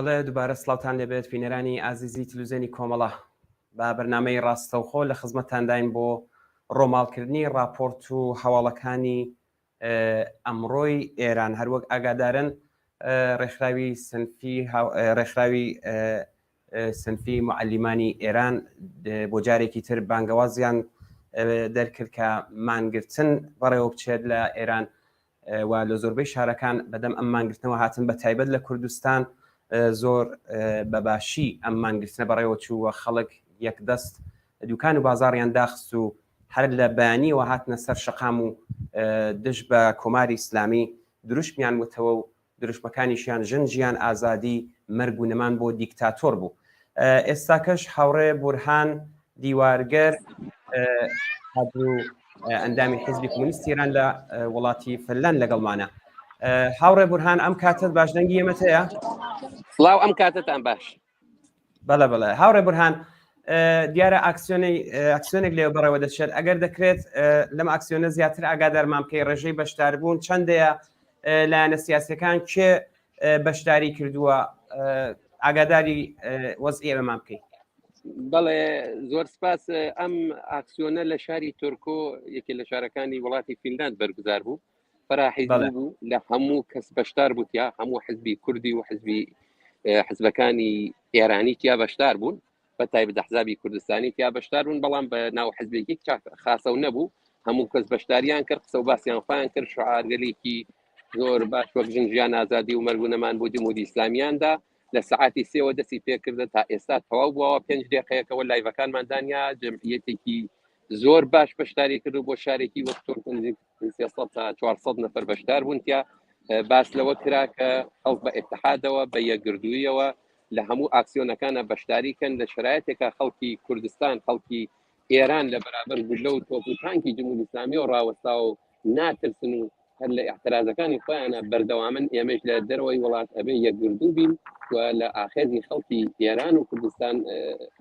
بەڵێ دووبارە سڵاوتان لێبێت بینەرانی ئازیزی تلوزیۆنی کۆمەڵە بە بەرنامەی ڕاستەوخۆ لە خزمەتانداین بۆ ڕۆماڵکردنی راپۆرت و هەواڵەکانی ئەمڕۆی ئێران هەروەک ئاگادارن ڕێکخراوی سنفی معلیمانی ئێران بۆ جارێکی تر بانگەوازیان دەرکرد کە مانگرتن بەڕێوە بچێت لە ئێران و لە زۆربەی شارەکان بەدەم ئەم مانگرتنەوە هاتن بە تایبەت لە کوردستان زۆر بەباشی ئەم مانگرتنە بەڕێوە چووە خەڵک یەکدەست دوکان و بازاڕیان داخست و هەر لە بەیانیەوە هاتنە سەر شەقام و دژ بە کۆماری ئیسلامی دروشمیان وتەوە و دروشمەکانیشیان ژن ئازادی مەرگ و نەمان بۆ دیکتاتۆر بوو. ئێستاکەش هاوڕێ بورهان دیوارگەر ئەندامی حیزبی کۆمونیستی ئێران لە وڵاتی فنلەند لەگەڵمانە. هاوڕێ بورهان ئەم کاتت باشدەنگی ئێمەت هەیە؟ سڵاو ئەم کاتتان باش. بەڵێ هاوڕێ بورهان دیارە ئاکسیۆنێک لێو بەڕێوە دەچێت ئەگەر دەکرێت لەم ئاکسیۆنە زیاتر ئاگادارمان بکەی ڕێژەی بەشداربوون چەندەیە لایەنە سیاسەکان کێ بەشداری کردووە ئاگاداری وەزعی ئێمەمان بکەیت. بەڵێ زۆر سپاس. ئەم ئاکسیۆنە لە شاری تۆرکۆ یەکێ لە شارەکانی وڵاتی فینلاند بەرگزار بوو فراحیزبوو بوو لە هەموو کەس بەشدار بووتیا هەموو حزبی کوردی و حزبەکانی ئێرانی تیا بەشدار بوون بە تایبەت ئەحزابی کوردستانی تیا بەشدار بوون بەڵام بە ناو حزبێکی خاسە و نەبوو هەموو کەس بەشداریان کرد قسە و باسییان خۆیان کرد شعارگەلێکی زۆر باش وەک ژیان ئازادی و مەرگ و نەمان بۆ جمهوری ئیسلامیاندا لە سعاتی سێوە دەستی پێکردە تا ئێستا تەواو بووەوە 5 دقیقەیەکەوە لایڤەکانماندانیا جەمعیەتێکی زۆر باش بەشداری کرد و بۆ شارێکی وەک تۆرکۆ نزیک 300 تا 400 نەفەر بەشدار بوون تیا باس لەوە کرا کە خەڵک بە ئێتحادەوە بە یەکگردوویەوە لە هەموو ئاکسیۆنەکانە بەشداریکەن لە شرایەتێکە خەڵکی کوردستان خەڵکی ئێران لە بەرابەر گولە و تۆپوتانکی جمهوری ئیسلامی و ڕاوەستا و ناترسن و هەر لە احترازەکانی خۆیانە بەردەوامن ئێمەش لە دەرەوەی وڵات ئەبێ یەکگردوو بین و لە ئاخێزی خەڵکی ئێران و کوردستان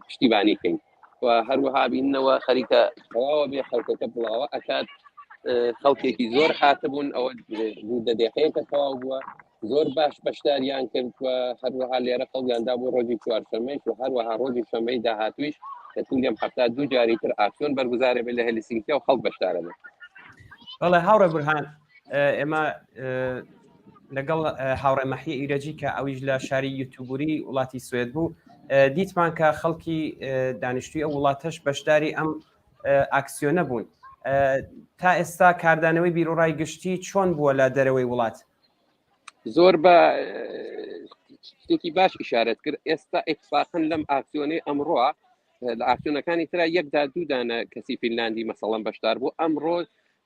پشتیبانی کەین و هەروەها بینەوە خەریکە تەواوە بێ خەڵکەکە بڵاوە ئەکات خەڵکێکی زۆر هاتبوون ئەوە دەدەقەیەکە تەواو بووە زۆر باش بەشداریان کرد و هەروەها لێرە خەڵکیاندا بۆ ڕۆژی چوارشەممەی و هەروەها ڕۆژی شەمەی داهاتویش کە توولێم هەفتا دوو جاری تر ئاکسیۆن بەرگزارە بێت لە هەلسینکی و خەڵک بەشدارە بێت. بەڵێ هاوڕێ بورهان ئێمە لەگەڵ هاوڕێ مەحیە ئیرەجی کە ئەویش لە شاری یوتیوبوری وڵاتی سوێد بوو دیتمان کە خەڵکی دانیشتوی ئەو وڵاتەش بەشداری ئەم ئاکسیۆنە بوون. تا ئێستا کاردانەوەی بیرۆڕای گشتی چۆن بووە لە دەرەوەی وڵات؟ زۆر بە شتێکی باش ئیشارەت کرد. ئێستا ئێتفاقن لەم ئاکسیۆنەی ئەمڕۆ لە ئاکسیۆنەکانی ترا یەکدا دوودانە کەسی فینلاندی مەسەڵەن بەشدار بوو ئەمڕۆ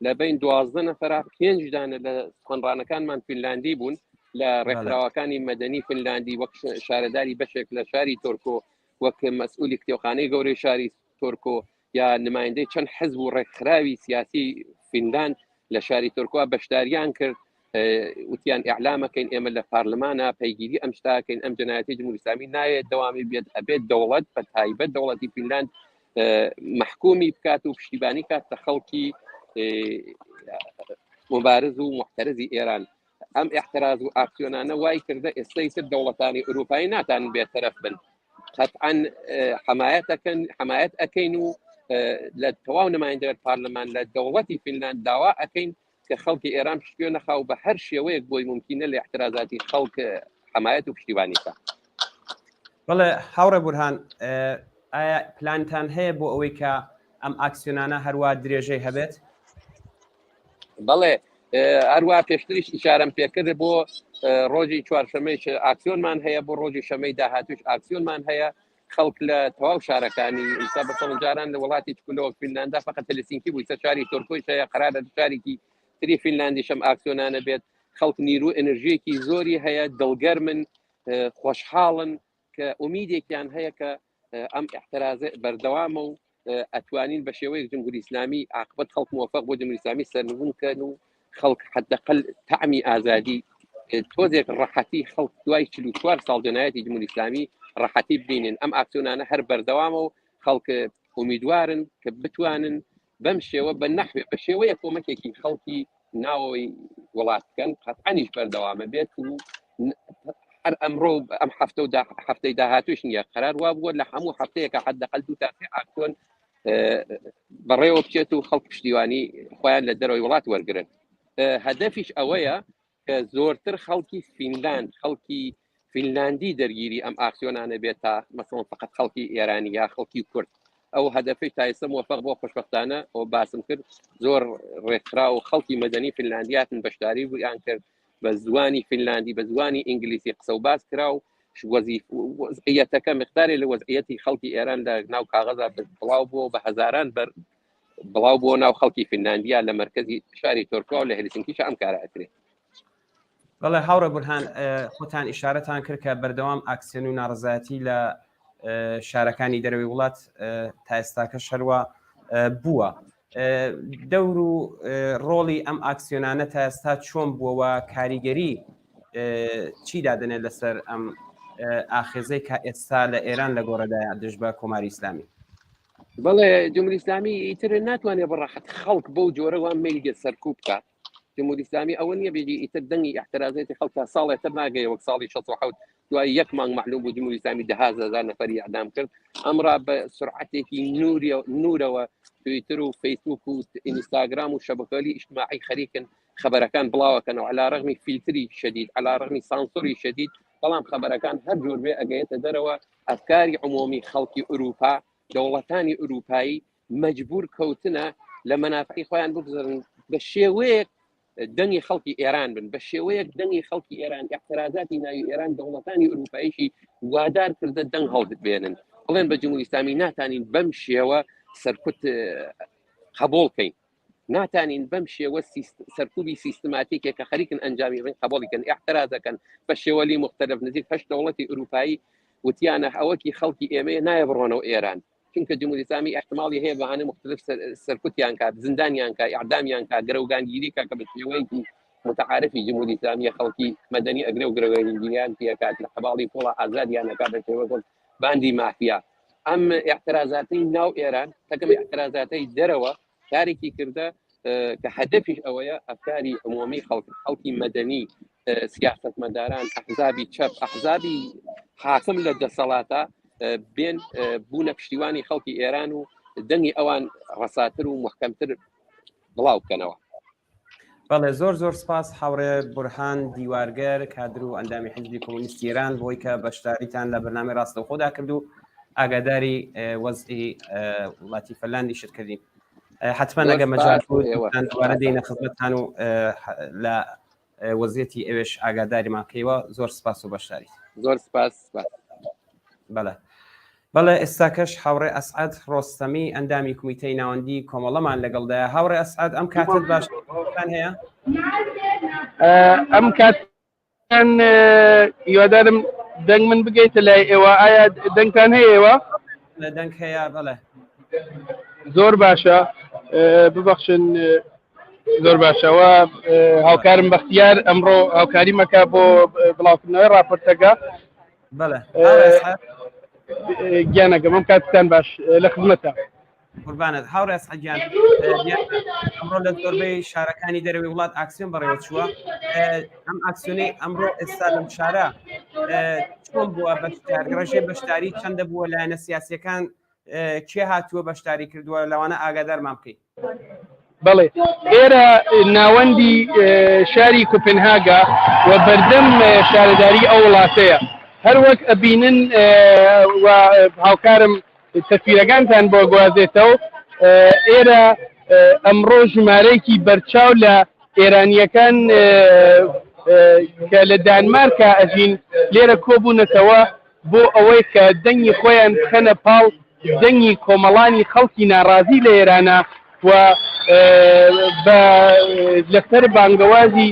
لە بین 12 نەفەر 5 دانە لە خوێنڕانەکانمان فینلاندی بوون لە ڕێکخراوەکانی مەدەنی فینلاندی وەک شارەداری بەشێک لە شاری تۆرکۆ وەک مەسئولی کتێبخانەی گەورەی شاری تۆرکۆ یا نمایندەی چەند حزب و ڕێکخراوی سیاسی فینلاند لە شاری تۆرکۆ بەشداریان کرد وتیان ئیعلامەکەین ئێمە لە پارلمانە پەیگیری ئەم شتاکەین ئەم جەنایەتی جمهوری ئیسلامی نایێت دەوامی بێت ئەبێت دەوڵەت بە تایبەت دەوڵەتی فینلاند محکومی بکات و پشتیبانی کات لە خەڵکی مبارز و محتەرزی ئێران. ئەم احتراز و ئاکسیۆنانە وای کردە ئێستای تر دەوڵەتانی ئوروپایی ناتان بێتەرەف بن قەتعاً حمایەت ئەکەین و لە تەواو نمایندەوەی پارلەمان لە دەوڵەتی فینلاند داوا ئەکەین کە خەڵکی ئێران پشتگوێ نەخا و بە هەر شێوەیەک بۆی ممکنە لە احترازاتی خەڵک حمایەت و پشتیبانی کە. بەڵێ هاوڕێ بورهان ئایا پلانتان هەیە بۆ ئەوەی کە ئەم ئاکسیۆنانە هەروە درێژەی هەبێت؟ بەڵێ هەروە پێشتریش ئیشارەم پێکرد بۆ ڕۆژی چوارشەمەی ئاکسیۆنمان هەیە بۆ ڕۆژی شەمەی داهاتوش ئاکسیۆنمان هەیە خەڵک لە تەواو شارەکانی ئستا بەسەڵ جاران لە وڵاتی چکولەوە فینلاندا فقط هەلسینکی بووی سەر شاری تۆرکۆیش هەیە قەرارە شارێکی تری فینلاندی شەم ئاکسیۆنانە بێت خەڵک نیروو ئەنرژیەکی زۆری هەیە دڵگەرمن خۆشحاڵن کە ئومیدێکیان هەیە کە ئەم احترازە بەردەوامە و ئەتوانین بە شێوەیەک جمهوری ئیسلامی عاقبەت خەڵک موفق بۆ جمهوری ئیسلامی سەرنگونکەن و خەڵک حدەقەل تەعمی ئازادی تۆزێک ڕەحەتی خەڵک دوای 44 ساڵ جەنایەتی جمهوری ئیسلامی ڕەحەتی ببینن. ئەم ئاکسیۆنانە هەر بەردەوامە و خەڵک ئومیدوارن کە بتوانن بەم شێوە بە نەحوێ بە شێوەیە کۆمەکێکی خەڵکی ناوەوەی وڵات بکەن قەتعەنیش بەردەوامە بێت و هەر ئەمڕۆ ئەم هەفتەی داهاتوش نییە قرار وا بووە لە هەموو هەفتەیەکە حدەقەل 2 تا 3 ئاکسیۆن بەڕێوە بچێت و خەڵک پشتیوانی خۆیان لە دەرەوەی وڵات وەرگرن. هەدەفیش ئەوەیە کە زۆرتر خەڵکی فینلاند خەڵکی فینلاندی دەرگیری ئەم ئاکسیۆنانە بێت تا مەسەڵەن فقط خەڵکی ئێرانی یا خەڵکی کورد. ئەو هەدەفی تا ئێستا موفق بۆ خۆشبەختانە ئەو باسم کرد زۆر ڕێکخرا و خەڵکی مەدەنی فینلاندیاتن بەشداری بوویان کرد بە زوانی فینلاندی بە زوانی ئینگلیسی قسە و باس کرا و وەزعیەتەکە مقدارێک لە وەزعیەتی خەڵکی ئێران لە ناو کاغەزا بڵاو بووە بە هەزاران بڵاو بۆ ناو خەڵکی فینلاندیا لە مرکزی شاری تۆرکۆ و لە هێلسینکیش ئەم کارە ئەکرێت. بەڵێ هاوڕێ بورهان خۆتان ئیشارەتان کرد کە بەردەوام ئاکسیۆن و ناڕزایەتی لە شارەکانی دەرەوەی وڵات تا ئێستاکە شەروە بووە. دەور و ڕۆڵی ئەم ئاکسیۆنانە تا ئێستا چۆن بووەوە کاریگەری چی دادنێت لەسەر ئەم ئاخێزەی کە ئێستا لە ئێران لە گۆڕەدایە دژ بە کۆماری ئیسلامی؟ بەڵێ جمهوری ئیسلامی ئیتر ناتوانێت بەڕاحەت خەڵک بەو جۆرەوە میلگە سەرکوب بکات. جمهوری ئیسلامی ئەوە نییە بێژی ئیتر دەنگی احترازاتی خەڵکە ساڵێتر ناگەیە وەک ساڵی 67 دوای 1 مانگ معلوم بوو جمهوری ئیسلامی 10,000 نەفەری ئەعدام کرد. ئەمڕا بە سرعەتێکی نورەوە تویتر و فەیسبوک و ئینستاگرام و شەبکەی ئیجتماعی خەریکن خبرەکان بڵاوەکەنەوە علی ڕغمی فیلتری شدید علی ڕغمی سانسوری شدید بەڵام خبرەکان هەر جۆر بێ ئەگەیەتە دەرەوە ئەفکاری عمومی خەڵکی ئوروپا دەوڵەتانی ئوروپایی مەجبور کەوتنە لە مەنافعی خۆیان بگزڕن بە شێوەیەک دەنگی خەڵکی ئێران بن بە شێوەیەک دەنگی خەڵکی ئێران احترازاتی ناوی ئێران دەوڵەتانی ئوروپاییشی وادار کردە دەنگ هەڵدت بێنن بڵێن بە جمهوری ئیسلامی ناتانین بەم شێوە سەرکوت قبولکەین ناتانین بەم شێوە سەرکوبی سیستماتیکێک کە خەریکن ئەنجامی بن قبولیکەن احترازەکەن بە شێوەلی مختلف نزیک 8 دەوڵەتی ئوروپایی وتیانە ئەوەکی خەڵکی ئێمە نایە بڕۆنەوە ئێران چونکە جمهوری ئیسلامی احتمالی هەیە بەهانە مختلف سەرکوتیان کات زندانیان کا ئیعدامیان کا گرەوگانگیری کا کە بە شێوەیەکی متعارفی جمهوری ئیسلامی خەڵکی مەدەنی ئەگرە و گرەوگانگیریان پێکات لە قەباڵی پۆڵە ئازادیانەکە بە شێوە باندی مافیا. ئەم احترازاتی ناو ئێران تەکەم احترازاتی دەرەوە کارێکی کردە کە هەدەفیش ئەوەیە ئەفکاری عمومی خەڵکی مەدەنی سیاستمەداران ئەحزابی چەپ ئەحزابی حاکم لە دەسەڵاتە بێن بوونە پشتیوانی خەڵکی ئێران و دەنگی ئەوان ڕساتر و محکەمتر بڵاو بکەنەوە. بەڵێ زۆر سپاس هاوڕێ بورهان دیوارگەر کادر و ئەندامی حیزبی کۆمۆنیستی ئێران بۆی کە بەشداریتان لە بەرنامەی ڕاستەوخۆدا کرد و ئاگاداری وەزعی وڵاتی فەرلاندی شت کردین. حتما ئەگە مەجال دووارە دێنە خزمەتتان و لە وەزعیەتی ئێوەش ئاگاداریمان کەیوە. زۆر سپاس و بەشداری. زۆر سپاس. بەڵێ ئێستاکەش هاوڕێ ئەسعەد ڕۆستەمی ئەندامی کومیتەی ناوەندی کۆمەڵەمان لەگەڵدایە. هاوڕێ ئەسعەد ئەم کاتت باشتان هەیە؟ ئەم کاتان هیوادارم دەنگ من بگەیتە لای ئێوە. ئایا دەنگتان هەیە ئێوە؟ دەنگ هەیە. بەڵێ زۆر باشە. ببەخشن زۆر باشەوە هاوکارم بەختیار ئەمڕۆ هاوکاری مەکە بۆ بڵاوکردنەوەی راپۆرتەکە. بەڵێ گیانەکەم ئەم کاتتان باش لە خزمەتە. قوربانت هاوڕێ ئەسعەدیان ئەمڕۆ لە زۆربەی شارەکانی دەرەوەی وڵات ئاکسیۆن بەڕێوە چووە. ئەم ئاکسیۆنەی ئەمڕۆ ئێستا لەم شارە چۆن بووە ڕێژێ بەشداری چەندە بووە لایەنە سیاسیەکان کێ هاتووە بەشداری کردووە لەوانە ئاگادارمان بکەیت؟ بەڵێ ئێرە ناوەندی شاری کوپنهاگا و بەردەم شارەداری ئەو وڵاتەیە. هەر وەک ئەبینن و هاوکارم تەفیرەکانتان بۆ گوازێتەوە ئێرە ئەمڕۆ ژمارەیەکی بەرچاو لە ئێرانیەکان کە لە دانمارکە ئەژین لێرە کۆبوونەتەوە بۆ ئەوەی کە دەنگی خۆیان بخەنە پاڵ دەنگی کۆمەڵانی خەڵکی ناڕازی لە ئێرانە و لەسەر بانگەوازی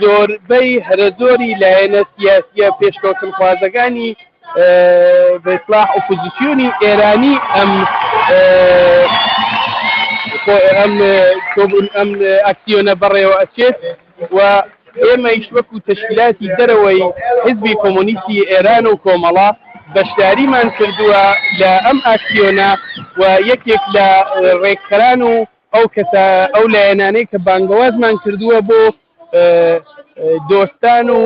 زۆربەی هەرە زۆری لایەنە سیاسیە پێشکەوتن خوازەکانی بە ئیسلاح ئۆپۆزیسیۆنی ئێرانی ئەم ئاکسیۆنە بەڕێوە ئەچێت و ئێمەیش وەکو تەشکیلاتی دەرەوەی حیزبی کۆمۆنیستی ئێران و کۆمەڵە بەشداریمان کردووە لە ئەم ئاکسیۆنە و یەکێک لە ڕێکخەران و ئەو لایەنانەی کە بانگەوازمان کردووە بۆ دۆستان و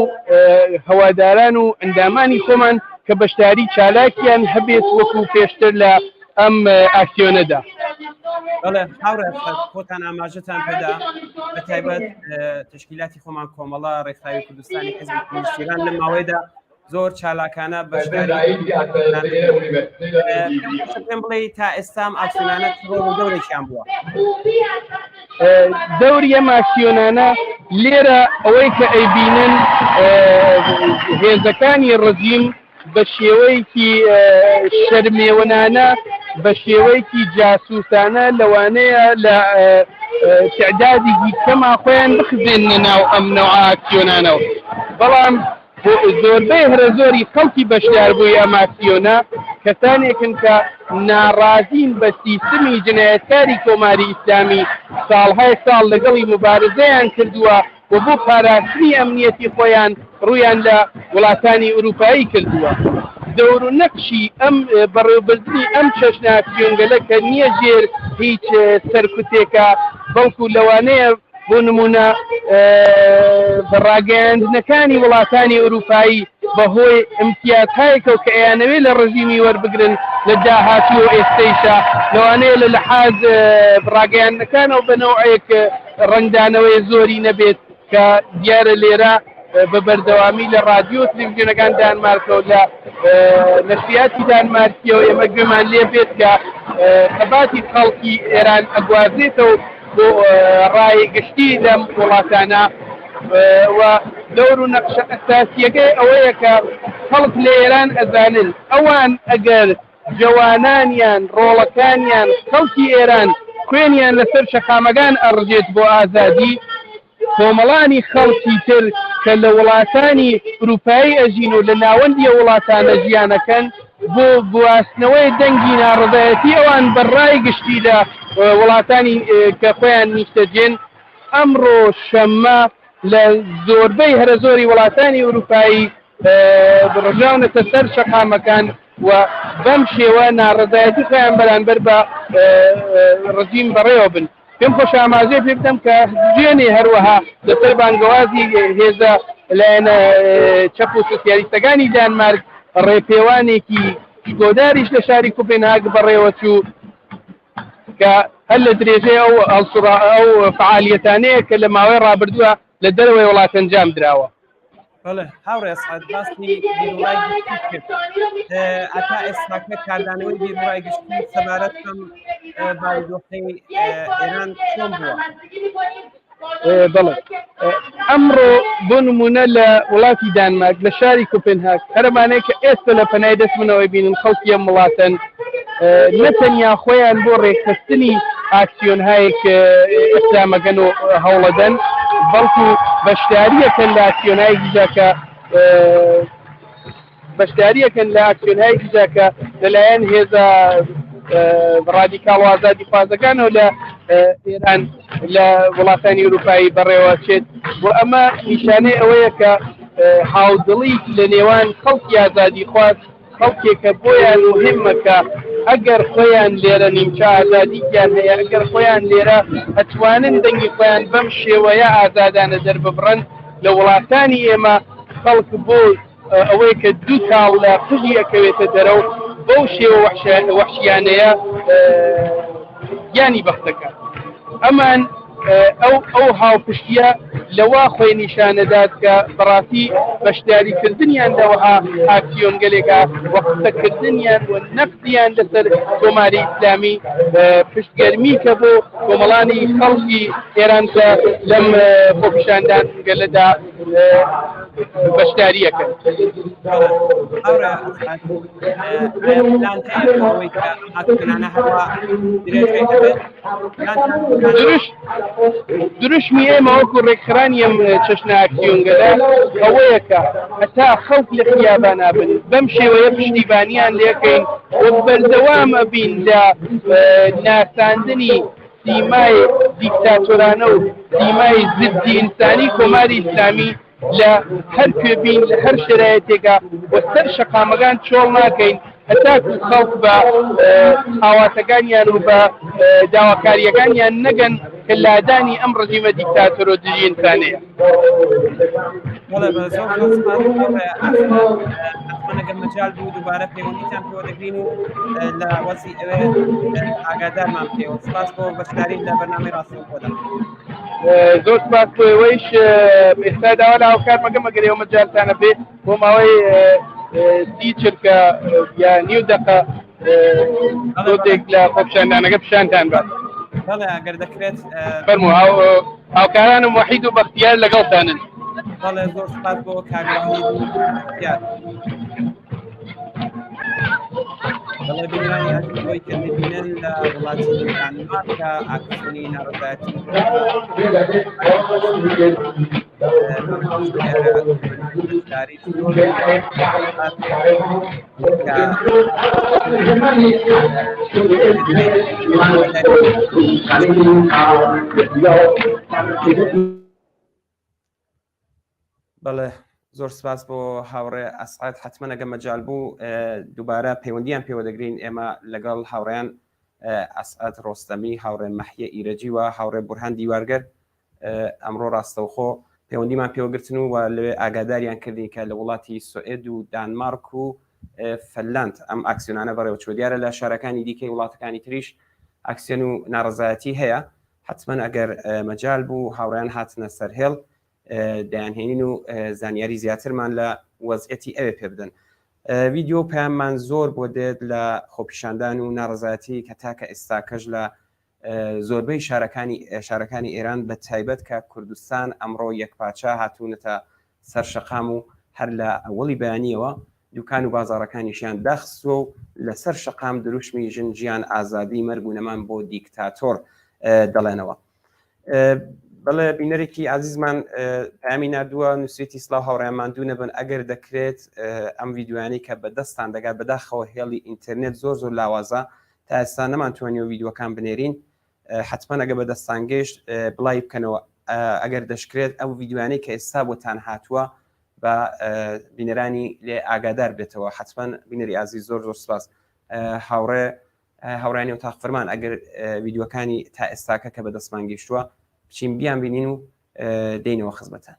هەواداران و ئەندامانی خۆمان کە بەشداری چالاکیان هەبێت وەکو پێشتر لە ئەم ئاکسیۆنەدا. بەڵێ هاوڕێ خۆتان ئاماژەتان پێدا بە تایبەت تشکیلاتی خۆمان کۆمەڵە ڕێکخراوی کوردستانی حیزبی کوردستان لە ماوەیەدا زۆر چالاکانە بەشداری پێم بڵێ تا ئێستام ئاکسیۆنانە دەورێکیان بووە. دەوری ئەم ئاکسیۆنانە لێرە ئەوەی کە ئەیبینن هێزەکانی ڕژیم بە شێوەیەکی شەرمێوەنانە بە شێوەیەکی جاسووسانە لەوانەیە لە تعدادێکی کەما خۆیان بخزێنە ناو ئەم نەوع ئاکسیۆنانەوە. بەڵام زۆربەی هەرە زۆری خەڵکی بەشداربووی ئەم ئاکسیۆنە کەسانێکن کە ناڕازین بە سیستمی جنایەتکاری کۆماری ئیسلامی ساڵهای ساڵ لەگەڵی مبارزەیان کردووە و بۆ پاراستنی ئەمنیەتی خۆیان ڕوویان لە وڵاتانی ئوروپایی کردووە. دەور و نەقشی ئەم بەڕێوەبردننی ئەم چەشنە ئاکسیۆنگەلە کە نییە ژێر هیچ سەرکوتێکە بەڵکو لەوانەیە بۆ نمونە بەڕاگەیاندنەکانی وڵاتانی ئوروپایی بەهۆی ئیمتیازهایەکەوە کە ئەیانەوێت لە ڕژیمی وەربگرن لە داهاتوو ئێستەیشا لەوانەیە لە لەحاز ڕاگەیاندنەکانەوە بەنەوەیەک ڕەنگدانەوەی زۆری نەبێت کە دیارە لێرە بە بەردەوامی لە رادیۆ و تلڤیزیۆنەکان دانمارکەوە لە نەشریاتی دانمارکیەوە ئێمە گوێمان لێ بێت کە خەباتی خەڵکی ئێران ئەگوازێتەوە بۆ ڕای گشتی لەم وڵاتانە و دەور و نەقشە ئەساسیەکەی ئەوەیە کە خەڵک لە ئێران ئەزانن ئەوان ئەگەر جوانانیان ڕۆڵەکانیان خەڵکی ئێران خوێنیان لەسەر شەقامەکان ئەڕژێت بۆ ئازادی کۆمەڵانی خەڵکی تر کە لە وڵاتانی ئوروپایی ئەژین و لە ناوەندی وڵاتانە ژیانەکەن بۆ گواستنەوەی دەنگی ناڕزایەتی ئەوان بەڕای گشتی لە وڵاتانی کە خۆیان نیشتەجێن ئەمڕۆ شەممە لە زۆربەی هەرە زۆری وڵاتانی ئوروپایی ڕژاونەتە سەر شەقامەکان و بەم شێوە ناڕزایەتی خۆیان بەرامبەر بە ڕژیم بەڕێوە بن. پێم خۆش ئاماژەی پێ بدەم کە دوێنێ هەروەها لەسەر بانگەوازی هێزە لایەنە چەپ و سۆسیالیستەکانی دانمارک ڕێپێوانێکی شکۆداریش لە شاری کۆپێنهاگ بەڕێوە چوو کە هەر لە درێژەی ئەو فعالیەتانەیە کە لە ماوەی ڕابردووە لە دەرەوەی وڵات ئەنجام دراوە. بەڵێ هاوڕێ ئەسعەد باسی بیرڕای گشتی کرد ئەتا ئێستاکە کاردانەوەی بیرڕای گشتی سەبارەت بەم بارودۆخەی ئێران چۆن بووە؟ بەڵێ ئەمڕۆ بۆ نمونە لە وڵاتی دانمارک لە شاری کۆپێنهاگ هەرمانەیە کە ئێستا لە پەنای دەستبوونەوەی بینن خەڵکی ئەم وڵاتەن نەتەنیا خۆیان بۆ ڕێکخستنی ئاکسیۆنهایەک ئەسلامەکەن و هەوڵەدەن بەڵکو بەشداریەکەن لە ئاکسیۆنهایەکی جاکە بەشداریەکەن لە ئاکسیۆنهایەکی جاکە لەلایەن هێزە ڕادیکاڵ و ئازادی خوازەکانەوە لە ئێران لە وڵاتانی ئوروپایی بەڕێوە چێت بۆ ئەمە نیشانەی ئەوەیە کە هاودڵی لە نێوان خەڵکی ئازادی خواز خەڵکێکە بۆیان مهمە کە ئەگەر خۆیان لێرە نیمچە ئازادییان هەیە ئەگەر خۆیان لێرە ئەتوانن دەنگی خۆیان بەم شێوەیە ئازادانە دەرببڕن لە وڵاتانی ئێمە خەڵک بۆ ئەوەی کە دوو تاڵ لە قژی ئەکەوێتە دەرەو بەو شێوە وەحشیانەیە گیانی بەختەکە ئەمان ئەو هاوپشتیە لەوا خۆی نیشانەدات کە بەڕاستی بەشداریکردنیان لەوەها ئاکسیۆنگەلێکە وەقتەکردنیان و نەقدیان لەسەر کۆماری ئیسلامی پشتگەرمی کە بۆ کۆمەڵانی خەڵکی ئێران کە لەم خۆپیشاندانگەلەدا بەشداریەکەن. دروشمی ئێمە وەکو ڕێکخرانی ئەم چەشنە ئاکسیۆنگەلە ئەوەیە کە هەتا خەڵک لە خیابانە بن بەم شێوەیە پشتیبانیان لێکەین و بەردەوام ئەبین لە ناساندنی سیمای دیکتاتۆرانە و سیمای زدی ئینسانی کۆماری ئیسلامی لە هەر کوێبین لە هەر شرایەتێکە و سەر شەقامەکان چۆڵ ناکەین هەتاکو خەڵک بە هاواتەکانیان و بە داواکاریەکانیان نەگەن کە لادانی ئەم ڕژیمە دیکتاتۆر و دژی ئینسانەیە. بەڵێ بە زۆر زۆر سپاس هاوڕێ ئاسعد حتمما ئەگەر مەجال بوو دووبارە پەیوەندیتان پێوە دەگرین و لە وەزی ئەوێ ئاگادارمان بکەوە سپاس بۆ بەشداری لە بەرنامەی ڕاستەوخۆدا زۆر سپاس بۆ ئێوەیش ئێستا داوا لە هاوکار مەگەم ئەگەر ئێوە مەجالتانە بێت بۆ ماوەی 30 چرکە یا نیو دقە زۆرێک لە خۆپیشاندانەکە پیشانتان بات بەڵێ ئەگەر دەکرێت فەرموو هاوکارانم وحید و بەختیار لەگەڵتانن بەڵێ زۆر سپاس بۆ کاگوانی بەختیار بەڵێ بینرانی ئەوەی کە میبینن لە وڵاتی دانمارکە ئاکسیۆنی ناڕەزایەتی بەڵێ زۆر سپاس بۆ هاوڕێ ئەسعاد حتمما ئەگە مەجال بوو دووبارە پەیوەندیان پێوە دەگرین ئێمە لەگەڵ هاوڕێیان ئەسعاد ڕۆستەمی هاوڕێ مەحیە ئیرەجی و هاوڕێ بورهان دیوارگەر ئەمڕۆ ڕاستەوخۆ پەیوەندیمان پێوەگرتن و لەوێ ئاگاداریان کردین کە لە وڵاتی سوئێد و دانمارک و فەنلاند ئەم ئاکسیۆنانە بەڕێوە چوە دیارە لە شارەکانی دیکەی وڵاتەکانی تریش ئاکسیۆن و ناڕەزایەتی هەیە حتمما ئەگەر مەجال بوو هاوڕێیان هاتنە سەرهێڵ دەیانهێنین و زانیاری زیاترمان لە وەزعەتی ئەوێ پێ بدەن ڤیددیۆ پەیاممان زۆر بۆ دێت لە خۆپیشاندان و ناڕەزایەتی کە تاکە ئێستاکەش لە زۆربەی شارەکانی ئێران بە تایبەت کە کوردستان ئەمڕۆ یەکپاچە هاتوونەتە سەر شەقام و هەر لە ئەوەڵی بەیانیەوە دوکان و بازاڕەکانیشیان دەخستووە و لەسەر شەقام دروشمی ژن ژیان ئازادی مەرگ و نەمان بۆ دیکتاتۆر دەڵێنەوە بەڵێ بینەرێکی عزیزمان پامی نردووە نووسێتی سلااو هاوڕێمان دوو نەبن ئەگەر دەکرێت ئەم ڤیددیوانی کە بەدەستان دەگات بەداخەوە هێڵی ئینتەرنێت زۆر زۆر لاوازە تا ئێستا نەمانتوانێت ڤیددیوەکان بنێرین حتمما ئەگە بەدەستان گەشت بڵای بکەنەوە ئەگەر دەشکرێت ئەو ڤیددیوانی کە ئێستا بۆتان هاتووە بە بینەرانی لێ ئاگادار بێتەوە حتمما بینەری ئازیز زۆر زۆر سپاس هاوڕانی و تاقفەرمان ئەگەر ڤیددیوەکانی تا ئێستاکە کە بەدەستمان گەیشتووە بچین بیان بینین و دێنەوە خزمەتان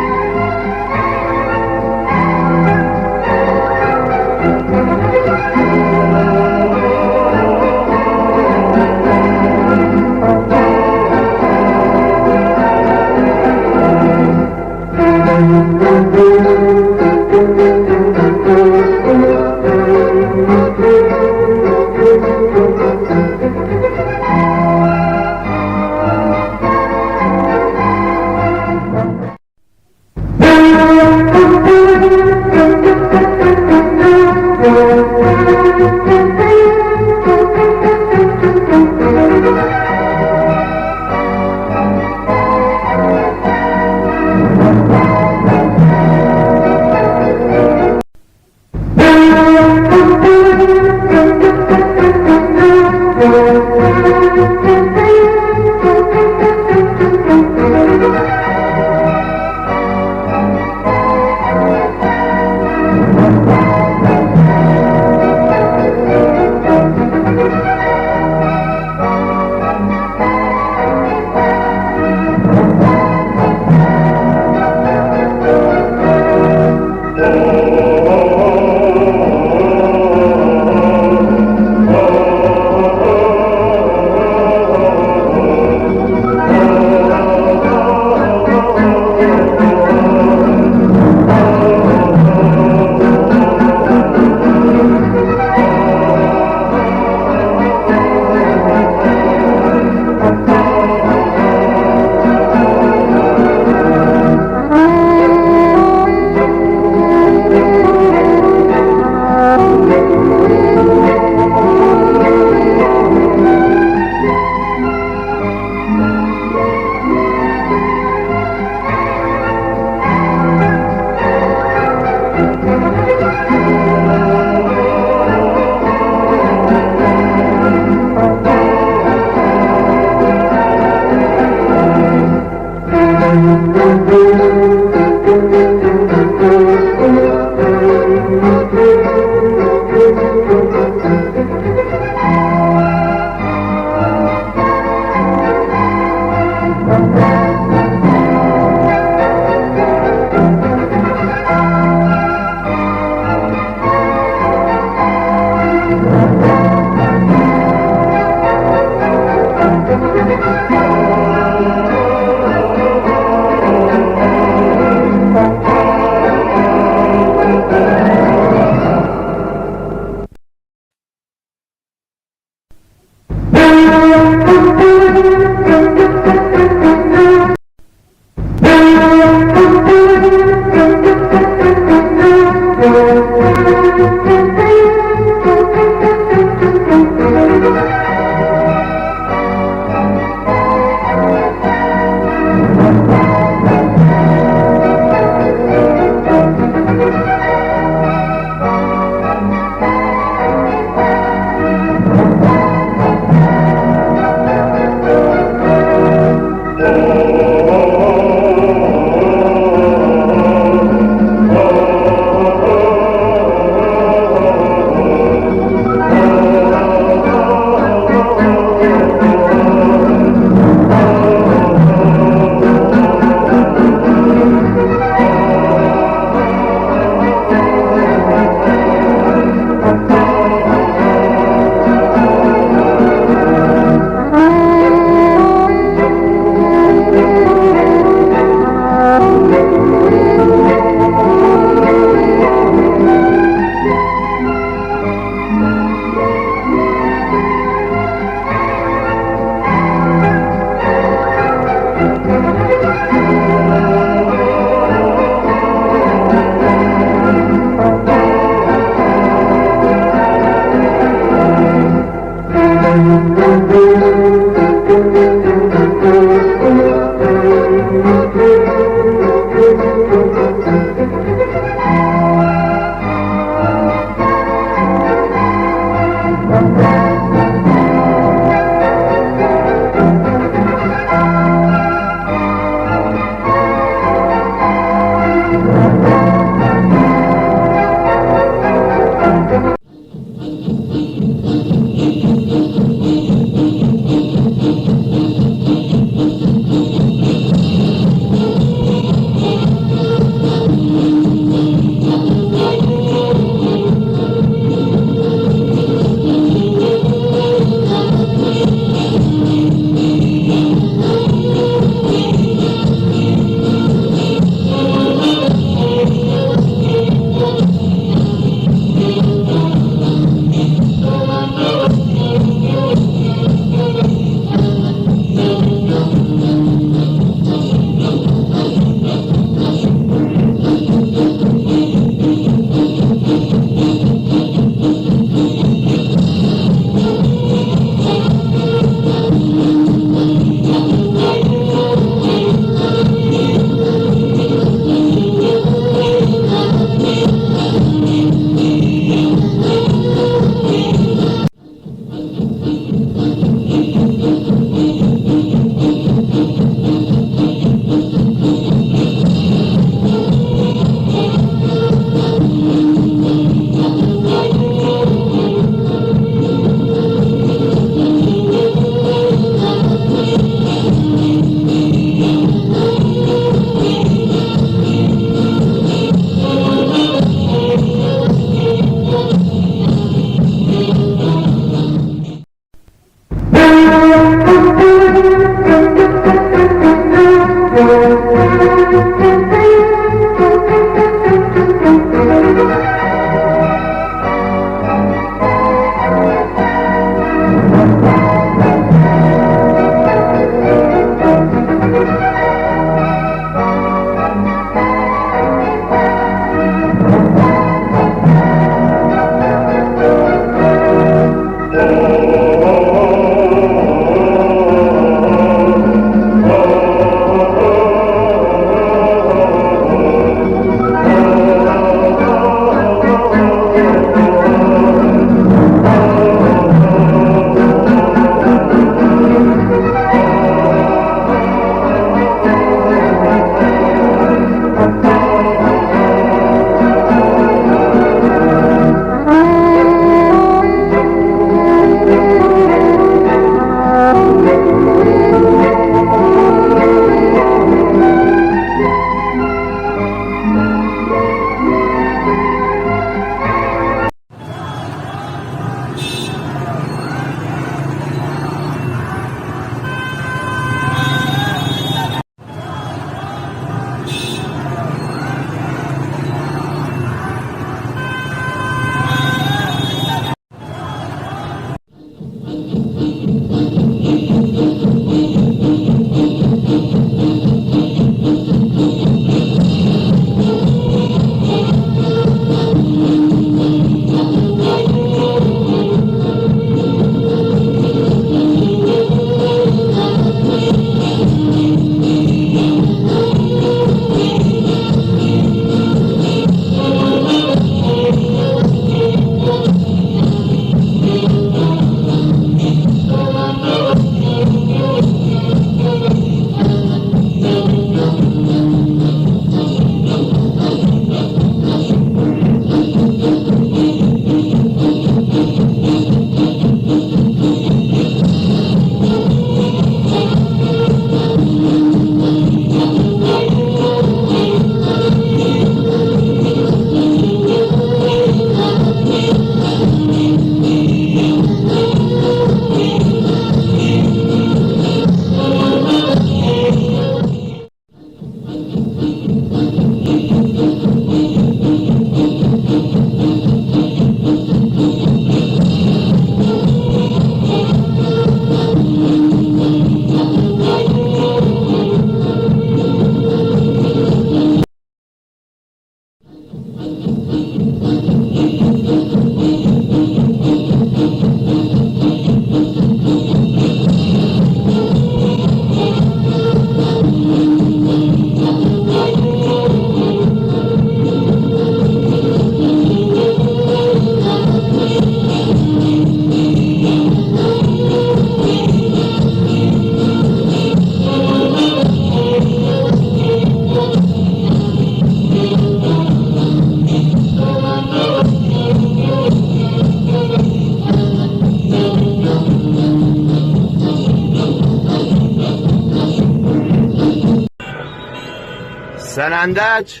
سنندج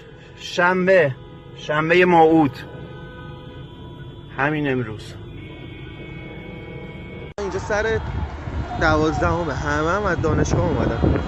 شنبه موعود همین امروز. اینجا سر 12 همه از دانشگاه اومدن.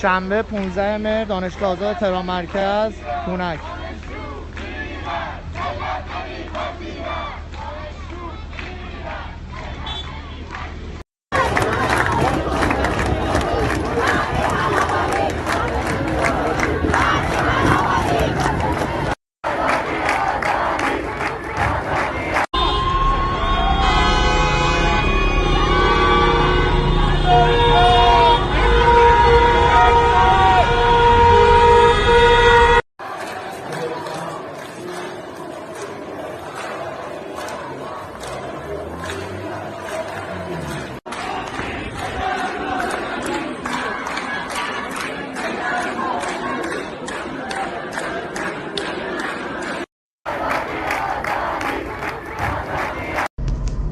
شنبه 15 مهر دانشگاه آزاد تهران مرکز خونک.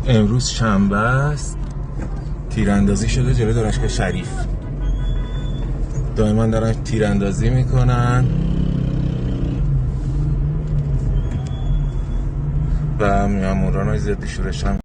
امروز شنبه است، تیراندازی شده جلوی دانشگاه شریف. دائما دارن تیراندازی میکنن و ماموران های ضد شورش هم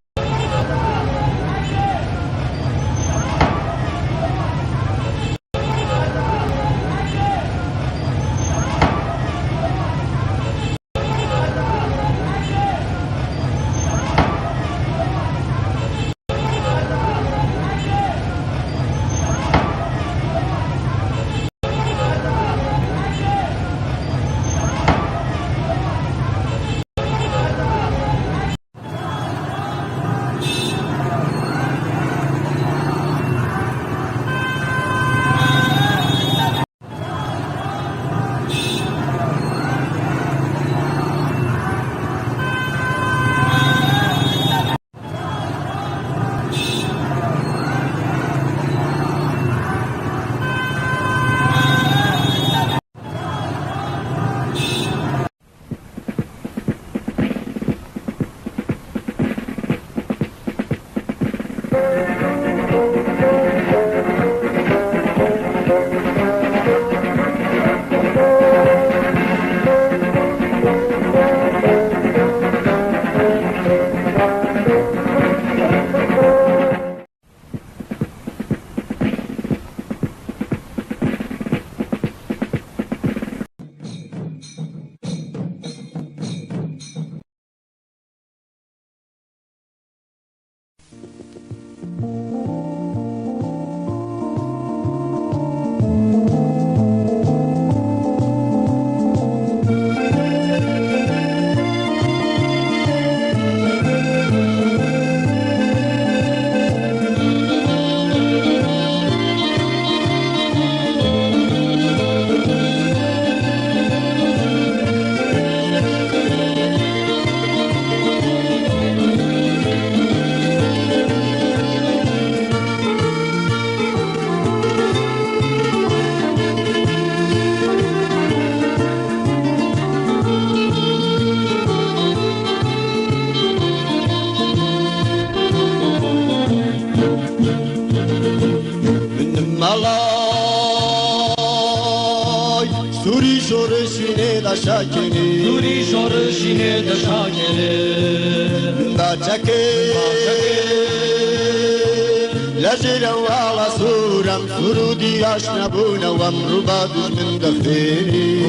دوری شورشینه دشاکنه باچکه لجر والا سورم سرودی آشنبونه و امروبا دشمن دخینی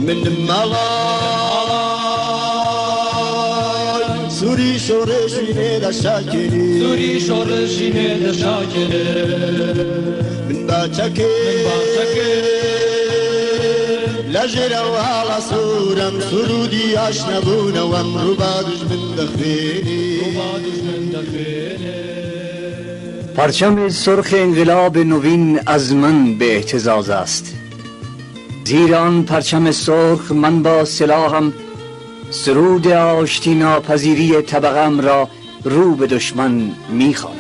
من مالای سوری شورشینه دشاکنی من باچکه لجر والا سورم سرودی آشنبونه و امروبا دشمن دخینی پرچم سرخ انقلاب نوین از من به اهتزاز است. زیر آن پرچم سرخ من با سلاحم سرود آشتی ناپذیری طبقم را رو به دشمن می‌خوانم.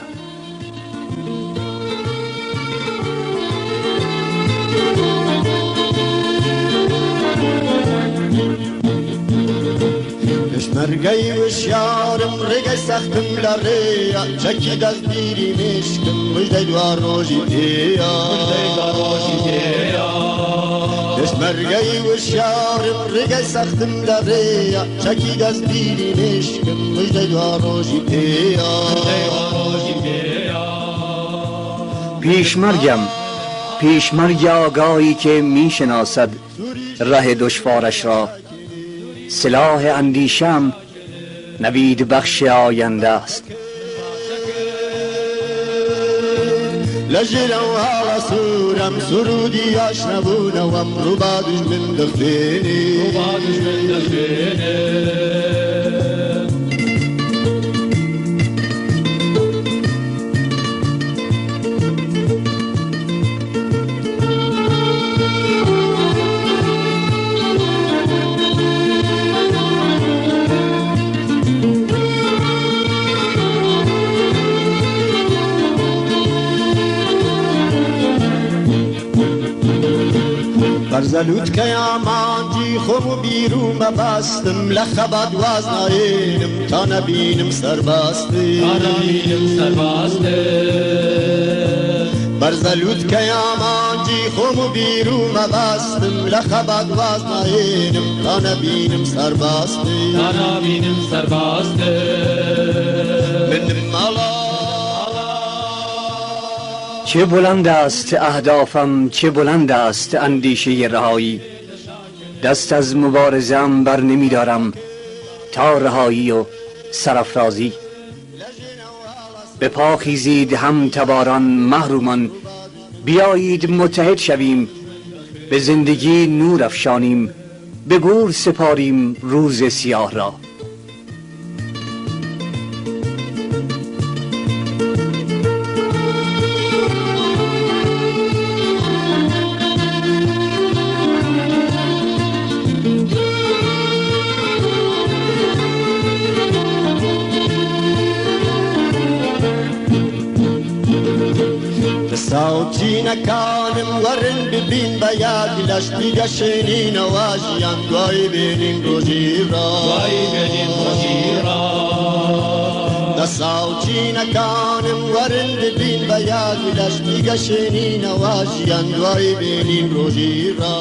مرگی و شیارم رگی سختم لریا چکی دست بیری مشکم مجده دوار روژی تیا مرگی و شیارم رگی سختم لریا چکی دست بیری مشکم مجده دوار روژی تیا پیشمرگ آگاهی که میشناسد ره دشوارش را. سلاح اندیشم نوید بخش آینده است. لجل و حالا سورم سرودی آشنبونم رو بادش من دخینی برزلوت که یامانجی خوب بیرون مبستم لخباد وزناینم تا نبینم سرباستی برزلوت که یامانجی خوب بیرون مبستم لخباد وزناینم تا نبینم سرباستی منم مالا چه بلند است اهدافم، چه بلند است اندیشه رهایی. دست از مبارزه‌ام بر نمی‌دارم تا رهایی و سرافرازی. به پا خیزید هم تباران محرومان، بیایید متحد شویم، به زندگی نور افشانیم، به گور سپاریم روز سیاه را. ساوتی نکانم ورن ببین بیاد لشتی گشنین واجیان دوای بینین روزی را ساوتی نکانم ورن ببین بیاد لشتی گشنین واجیان دوای بینین روزی را.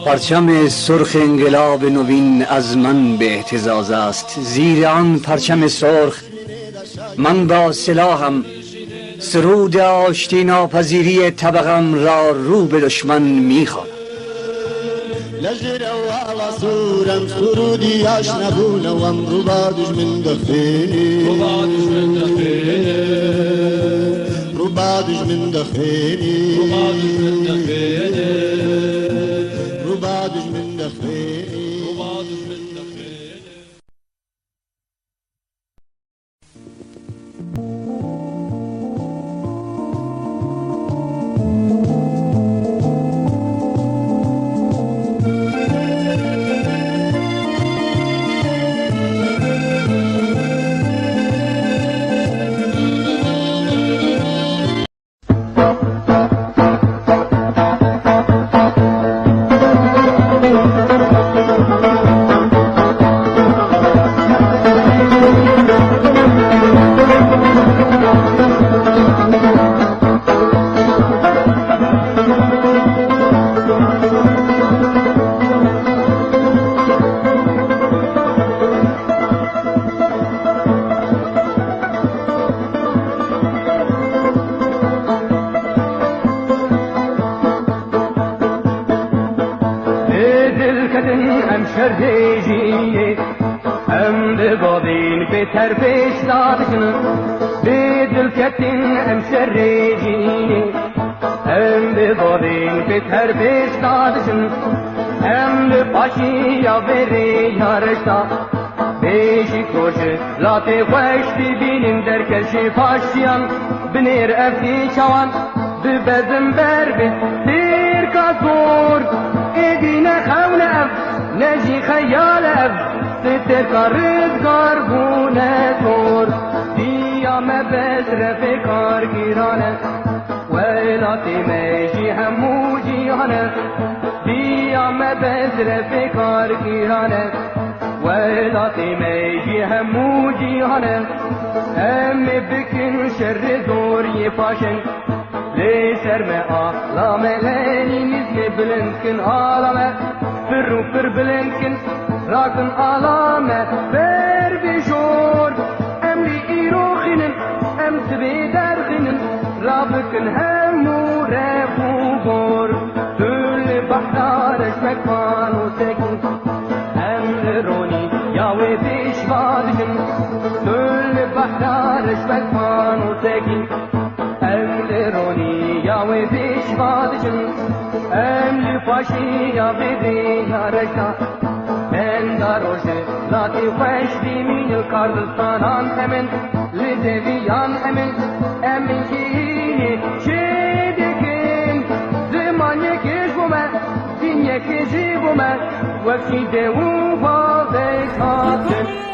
پرچم سرخ انقلاب نوین از من به اهتزاز است. زیر آن پرچم سرخ من با سلاحم سرود آشتی ناپذیری طبقم را رو به دشمن میخوانم. لجر و علا سورم سرودی آشنبونم رو با دشمن دخینی رو با دشمن دخینی شردیجی ام دبابین به تربیش دادشن به دل کتین ام شردیجی ام دبابین به تربیش دادشن ام دباشی یا بری یارشتا بيجي كوشة لا تخوش ببينم در كرشي فاشيان بنير أفي شوان ببزم بربت تير كازور إيدينا خون أف نجي خيال أف ستر كارد غربونة دور ديام بزر في كار گيرانه ويلاتي ميجي همو جيهانه ديام بزر في كار گيرانه ويلاتي ميجي همو جيهانه هم بكن شر دور يفاشن ليسر ما لا ملاني نزل بلنكن آلامة فرو فر بلنكن راكن آلامة فر بجور أم لي إيروخنن أم تبي درخنن رابكن همو رفو بور دل بحرارش مكان وسكن أم روني ياوي بيش بادشن دل بحرارش مكان وسكن روني يا ويبيش بادشن أملي فاشي يا بيبي يا رجا من داروش لا تفاش دي من الكاردستان همن لديان همن أمن كيني شيدكين زمان يكيش بوما دين يكيشي بوما وكي ديو بالي كاتن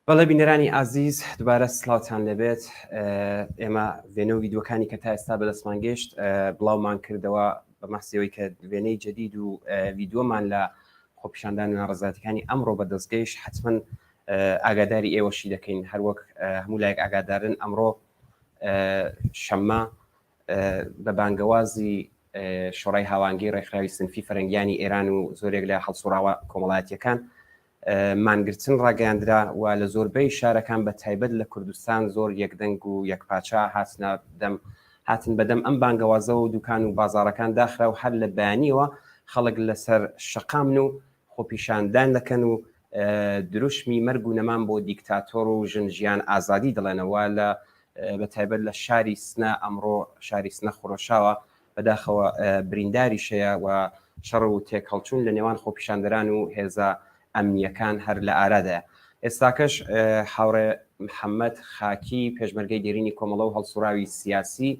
بەڵێ بینەرانی ئازیز دووبارە سڵاوتان لەبێت ئێمە وێنە و ڤیدیۆکانی کە تا ئێستا بەدەستمان گەشت بڵاومان کردەوە بە مەحسیەوەی کە وێنەی جەدید و ڤیدیۆمان لە خۆپیشاندان و ناڕزاتەکانی ئەمڕۆ بەدەستگەیشت حتمما ئاگاداری ئێوەشی دەکەین هەروەک هەموو لایەک ئاگادارن ئەمڕۆ شەممە بە بانگەوازی شۆڕای هاوانگەی ڕێکخراوی سنفی فەرەنگیانی ئێران و زۆرێک لە هەڵسوڕاوە کۆمەڵایەتیەکان مانگرتن ڕاگەاندرا و لە زۆربەی شارەکان بە تایبەت لە کوردستان زۆر یەکدەنگ و یەکپاچا هاتن بەدەم ئەم بانگەوازە و دوکان و بازاڕەکان داخرا و هەر لە بەیانیەوە خەڵک لەسەر شەقامن و خۆپیشاندان دەکەن و دروشمی مەرگ و نەمان بۆ دیکتاتۆر و ژنجیان ئازادی دەڵێنەوە لە بە تایبەت لە شاری سنە ئەمڕۆ شاری سنە خۆرۆشاوە بەداخەوە برینداری شەیە و شەڕ و تێکەڵچوون لە نێوان خۆپیشاندەران و هێزە ئەمنیەکان هەر لە ئارادایە. ئێستاکەش هاوڕێ محەممەد خاکی پێشمەرگەی دێرینی کۆمەڵە و هەڵسوراوی سیاسی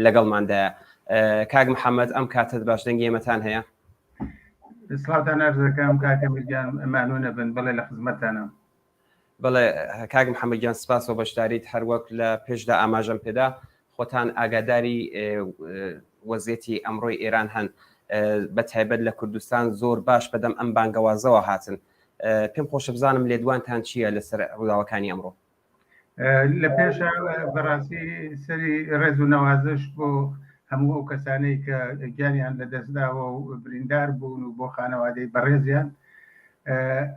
لەگەڵماندایە. کاک محەممەد ئەم کاتت باش دەنگی ئێمەتان هەیە؟ سڵاوتان ئەرز دەکەم کاکە میرجان مەمنونە بن بڵێ لە خزمەتتانە. بڵێ کاک محەممەدیان سپاس و بەشداریت هەروەک لە پێشدا ئاماژەم پێدا خۆتان ئاگاداری وەزیەتی ئەمڕۆی ئێران هەن بە تایبەت لە کوردستان زۆر باش بەدەم ئەم بانگەوازەوە هاتن. پێم خۆشە بزانم لێدوانتان چییە لەسەر ڕووداوەکانی ئەمڕۆ؟ لە پێشە بەڕاستی سەری ڕێز و نەوازش بۆ هەموو ئەو کەسانەی کە گیانیان لە دەستداوە و بریندار بوون و بۆ خانەوادەی بەڕێزیان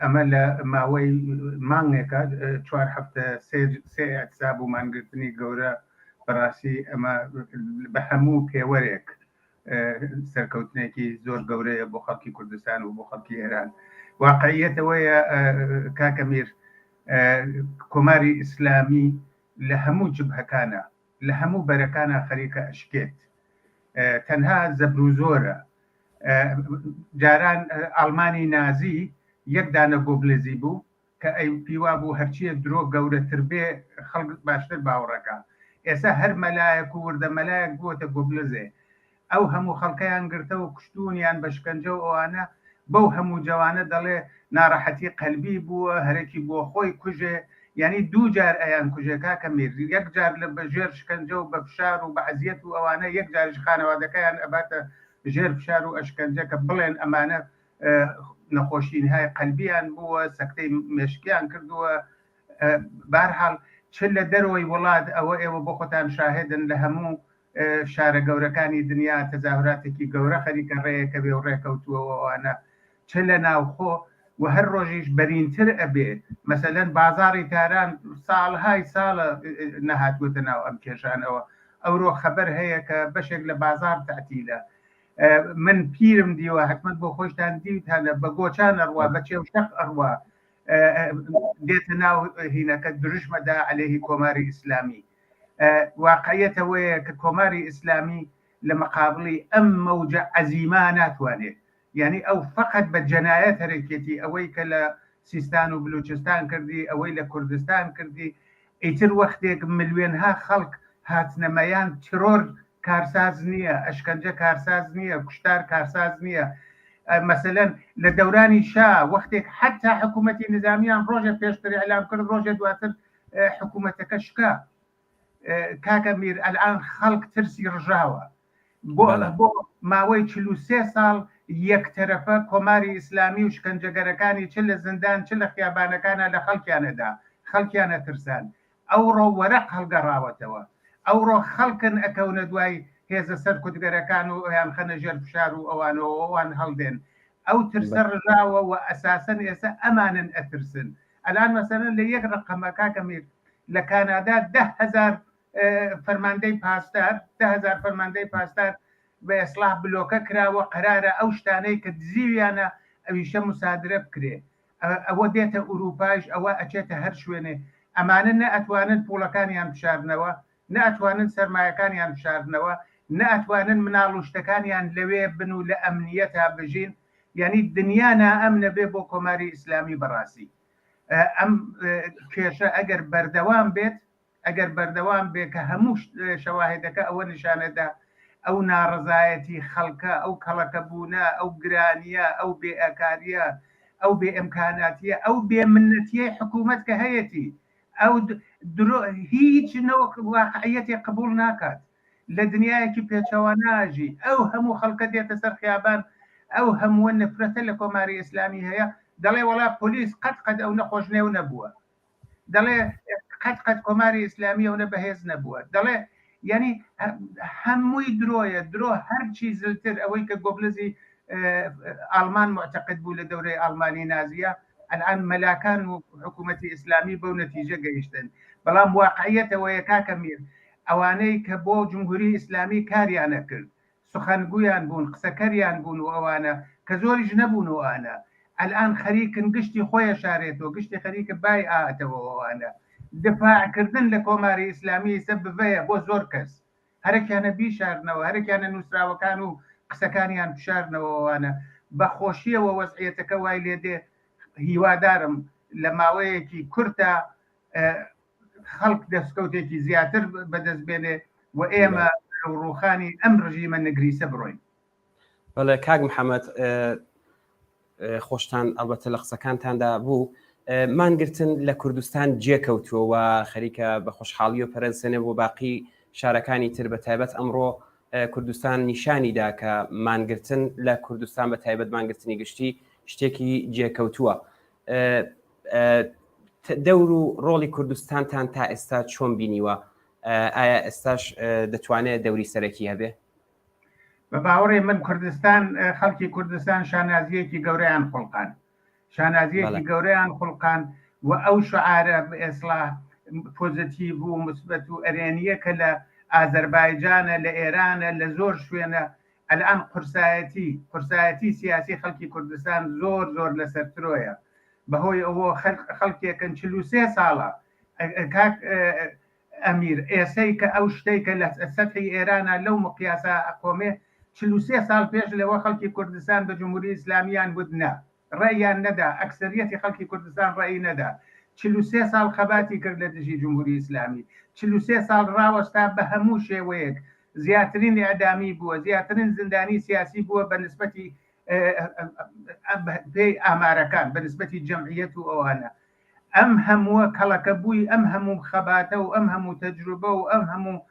ئەمە لە ماوەی مانگێکە 4 هەفتە سێ ئەحساب و مانگرتنی گەورە بەڕاستی ئەمە بە هەموو پێوەرێک سەرکەوتنێکی زۆر گەورەیە بۆ خەڵکی کوردستان و بۆ خەڵکی ئێران. واقعیەتەوەیە کاکە میر کۆماری ئیسلامی لە هەموو جبهەکانە لە هەموو بەرەکانە خەریکە ئەشکێت. تەنها زەبر و زۆرە. جاران ئەڵمانی نازی یەک دانە گۆبلزی بوو کە ئەی پیوا بوو هەرچیە درۆ گەورەتر بێ خەڵک باشتر باوەڕەکە ئێستا هەر مەلایەک و وردە مەلایەک بووەتە گوبلزێ ئەو هەموو خەڵکەیان گرتە و کوشتونیان بە شکنجە و ئەوانە بەو هەموو جوانە دەڵێ ناڕەحەتی قەلبی بووە هەرێکی بۆ خۆی کوژێ یعنی دوو جار ئەیان کوژێ کاکە میر یەک جار لە بەژێر شکنجە و بە فشار و بە عەزیەت و ئەوانە یەک جاریش خانەوادەکەیان ئەباتە ژێر فشار و ئەشکەنجە کە بڵێن ئەمانە نەخۆشینهای قەلبیان بووە سەکتەی مێشکیان کردووە بارحاڵ چ لە دەرەوەی وڵات ئەوە ئێوە بۆ خۆتان شاهدن لە هەموو شارە گەورەکانی دنیا تەزاهوراتێکی گەورە خەریکە ڕێیەکە بێ و ڕێکەوتووەوەوانە چ لە ناوخۆ و هەر ڕۆژیش بەرینتر ئەبێ مەسەلەن بازاڕی تاران ساڵهای ساڵە نەهاتووەتە ناو ئەم کێشانەوە ئەوڕۆ خەبەر هەیە کە بەشێک لە بازار تەعتیلە من پیرم دیوە حتممە بۆ خۆشتان دیوتانە بە گۆچان ئەڕوا بە چێوشەق ئەڕوا دێتە ناو هینەکە دروشمەدا عەلەیهی کۆماری ئیسلامی واقعیەتەوەیە کە کۆماری ئیسلامی لە مەقابڵی ئەم مەوجە عەزیما ناتوانێت یعنی ئەو فقط بە جەنایەت هەرێکێتی ئەوەی کە لە سیستان و بلوچستان کردی ئەوەی لە کوردستان کردی ئیتر وەختێک ملیۆنها خەڵک هاتنەمەیان ترۆر کارساز نییە ئەشکەنجە کارساز نییە کوشتار کارساز نییە مەسەلەن لە دەورانی شا وەختێک حتا حکوومەتی نظامیان ڕۆژە پێشتر ئەلام کرد ڕۆژە دواتر حکوومەتەکە شکا کاکە میر ئەلان خەڵک ترسی ڕژاوە بۆ ماوەی 43 ساڵ یەکتەرەفە کۆماری ئیسلامی و شکنجەگەرەکانی چ لە زندان چ لە خیابانەکانە لە خەڵکیانەدا خەڵکیانە ترسان ئەوڕۆ وەرەق هەڵگەڕاوەتەوە ئەوڕۆ خەڵکن ئەکەونە دوای هێزە سەر کوردگەرەکان و ئەیان خەنە ژێر فشار و ئەوانەوەوان هەڵدێن ئەو ترسە ڕژاوە و ئەساسەن ئێستا ئەمانن ئەترسن ئەلان مەسەلەن لە یەک ڕقەمە کاکە میر لە کانادا 10,000 فەرماندەی پاسدار 10,000 فەرماندەی پاسدار بە ئێسلاح بلۆکە کراوە قەرارە ئەو شتانەی کە دزیویانە ئەویشە مسادرە بکرێ ئەوە دێتە ئوروپاش ئەوە ئەچێتە هەر شوێنێ ئەمانە نە ئەتوانن پوڵەکانیان بشارنەوە نە ئەتوانن سەرمایەکانیان بشارنەوە نە ئەتوانن مناڵ و شتەکانیان لەوێ بن و لە ئەمنیەتا بژین یعنی دنیا نائەمنە بێ بۆ کۆماری ئیسلامی بەڕاستی ئەم کێشە ئەگەر بەردەوام بێ کە هەموو شەواهدەکە ئەوە نیشانەدا ئەو ناڕزایەتی خەڵکە ئەو کەڵەکە بوونە ئەو گرانیە ئەو بێئەکاریە ئەو بێ ئەمکاناتیە ئەو بێمنەتیە حکوومەت کە هەیەی ئەو هیچ نەوەک واقعیەتی قبول ناکات لە دنیایەکی پێچەوە ناژی ئەو هەموو خەڵکە دێتە سەر خیابان ئەو هەمووە نفرەتە لە کۆماری ئیسلامی هەیە دەڵێ وەڵا پۆلیس قەت ئەو نەخۆشنێو نەبووە دەڵێ قەت کۆماری ئیسلامی ئەوە بەهێز نەبووە دەڵێ یعنی هەمووی درۆ هەرچی زلتر ئەوەی کە گۆبلزی ئالمان معتقد بوو لە دەورەی ئالمانی نازیە الان مەلاکان و حکوومەتی ئیسلامی بەو نەتیجە گەیشتن بەڵام واقعیەتەوەیە کاکە میر ئەوانەی کە بۆ جمهوری ئیسلامی کاریانە کرد سخەنگویان بوون قسەکەریان بوون و ئەوانە کە زۆریش نەبوون و ئەوانە الان خەریکن گشتی خۆیە شارێتەوە گشتی خەریکە بای ئاتەوە ئەوانە دفاعکردن لە کۆماری ئیسلامی سە بڤەیە بۆ زۆر کەس هەرێکیانە بیشارنەوە هەرێکیانە نووسراوەکان و قسەکانیان بشارنەوەوانە بەخۆشیەوە وەزعیەتەکە وای لێدێ هیوادارم لە ماوەیەکی کورتە خەڵک دەستکەوتێکی زیاتر بەدەست بێنێ و ئێمە ڕووخانی ئەم ڕژیمە نەگریسە بڕۆین. بەڵێ کاک محەممەد خۆشتان ئەلبەتە لە قسەکانتاندا بوو مانگرتن لە کوردستان جێکەوتووە و خەریکە بە خۆشحاڵی و پەرەنسێنێ بۆ باقی شارەکانی تر بە تایبەت ئەمڕۆ کوردستان نیشانیدا کە مانگرتن لە کوردستان بە تایبەت مانگرتنی گشتی شتێکی جێکەوتووە دەور و ڕۆڵی کوردستانتان تا ئێستا چۆن بینیوە ئایا ئێستاش دەتوانێت دەوری سەرەکی هەبێ؟ بە باوەڕێ من کوردستان خەڵکی کوردستان شانازیەکی گەورەیان خوڵقان شانازیەکی گەورەیان خوڵقان و ئەو شعارە ئێسلاح پۆزیتیڤ و مثبەت و ئەرێنیە کە لە ئازەربایجانە لە ئێرانە لە زۆر شوێنە ئەلان قورسایەتی سیاسی خەڵکی کوردستان زۆر لەسەرترۆیە بەهۆی ئەوە خەڵکێکن 43 ساڵە کاک ئەمیر ئێسەی کە ئەو شتەی کە لە سەتحی ئێرانە لەو مقیاسە ئەقۆمێ 43 ساڵ پێش لەوە خەڵکی کوردستان بە جمهوری ئیسلامیان بودنە ڕێیان نەدا ئەکسەریەتی خەڵکی کوردستان ڕێی نەدا 43 ساڵ خەباتی کرد لە دژی جمهوری ئیسلامی 43 ساڵ ڕاوەستا بە هەموو شێوەیەک زیاترین ئەدامی بووە زیاترین زندانی سیاسی بووە بە نسبەتی پێی ئامارەکان بە نسبەتی جەمعیەت و ئەوانە ئەم هەمووە کەڵەکە بووی ئەم هەموو خەباتە و ئەم هەموو تەجروبە و ئەم هەموو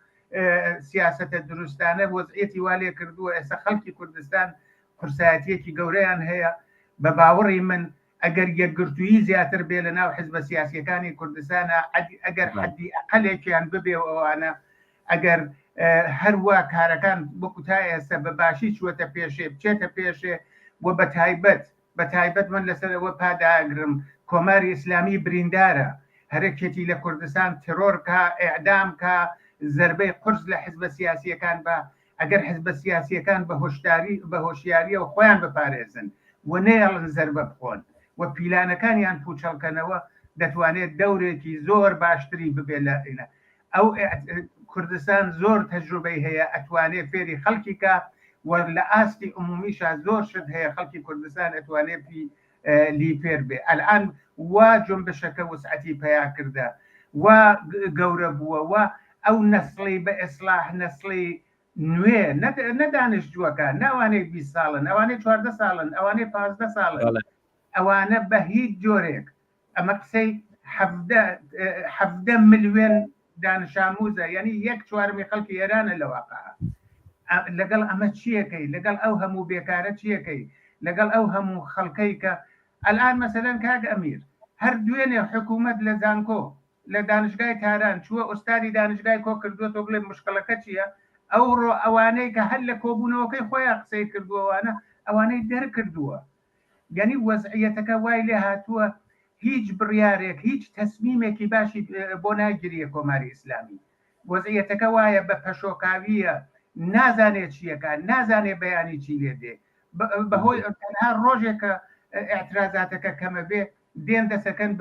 سیاسەتە دروستانە وەزعیەتی وا لێ کردووە ئێستا خەڵکی کوردستان قورسایەتیەکی گەورەیان هەیە بە باوەڕی من ئەگەر یەکگرتووی زیاتر بێ لە ناو حزبە سیاسیەکانی کوردستانە ئەگەر حەدی ئەقەلێکیان ببێ ئەوانە ئەگەر هەروە کارەکان وەکو تا ئێستا بە باشی چوەتە پێشێ بچێتە پێشێ و بە تایبەت من لەسەرەوە پاداگرم کۆماری ئیسلامی بریندارە هەرێکێتی لە کوردستان ترۆر کا ئێعدام کا زەربەی قورس لە حزبە سیاسیەکان بە ئەگەر حزبە سیاسیەکان بە هۆشیاریە و خۆیان بپارێزن و نێڵن زەربە بخۆن و پیلانەکانیان پوچەڵکەنەوە دەتوانێت دەورێکی زۆر باشتری ببێ لە ئینە ئەو کوردستان زۆر تەجروبەی هەیە ئەتوانێت فێری خەڵکی کا و لە ئاستی عمومیشە زۆر شت هەیە خەڵکی کوردستان ئەتوانێت لی فێر بێ ئەلان وا جنبشەکە وسعەتی پیا کردە وا گەورە بووە و ئەو نەسڵی بە ئیسلاح نەسڵی نوێ نەدانیشتووەکە ناوانەیە 20 ساڵن ئەوانەی 14 ساڵن ئەوانەی 15 ساڵن ئەوانە بە هیچ جۆرێک ئەمە قسەی 17 ملیۆن دانشاموزە یعنی 1/4 خەڵکی ئێرانە لە واقعە لەگەڵ ئەمە چیەکەی لەگەڵ ئەو هەموو بێکارە چیەکەی لەگەڵ ئەو هەموو خەڵکەی کە ئەلان مەسەلەن کاک ئەمیر هەر دوێنێ حکوومەت لە زانکۆ لە دانشگای تاران چووە ئوستادی دانشگای کۆ کردووە تۆ بڵێ مشکلەکە چییە ئەوڕۆ ئەوانەی کە هەر لە کۆبوونەوەکەی خۆیان قسەی کردووەوانە ئەوانەی دەرکردووە یعنی وەزعیەتەکە وای لێ هاتووە هیچ بڕیارێک هیچ تەسمیمێکی باشی بۆ ناگیریە کۆماری ئیسلامی وەزعیەتەکە وایە بە پەشۆکاویە نازانێت چیەکە نازانێت بەیانی چی لێ دێ بەهۆی تەنها ڕۆژێکە ئاعترازاتەکە کەمە بێ دێن دەسەکەن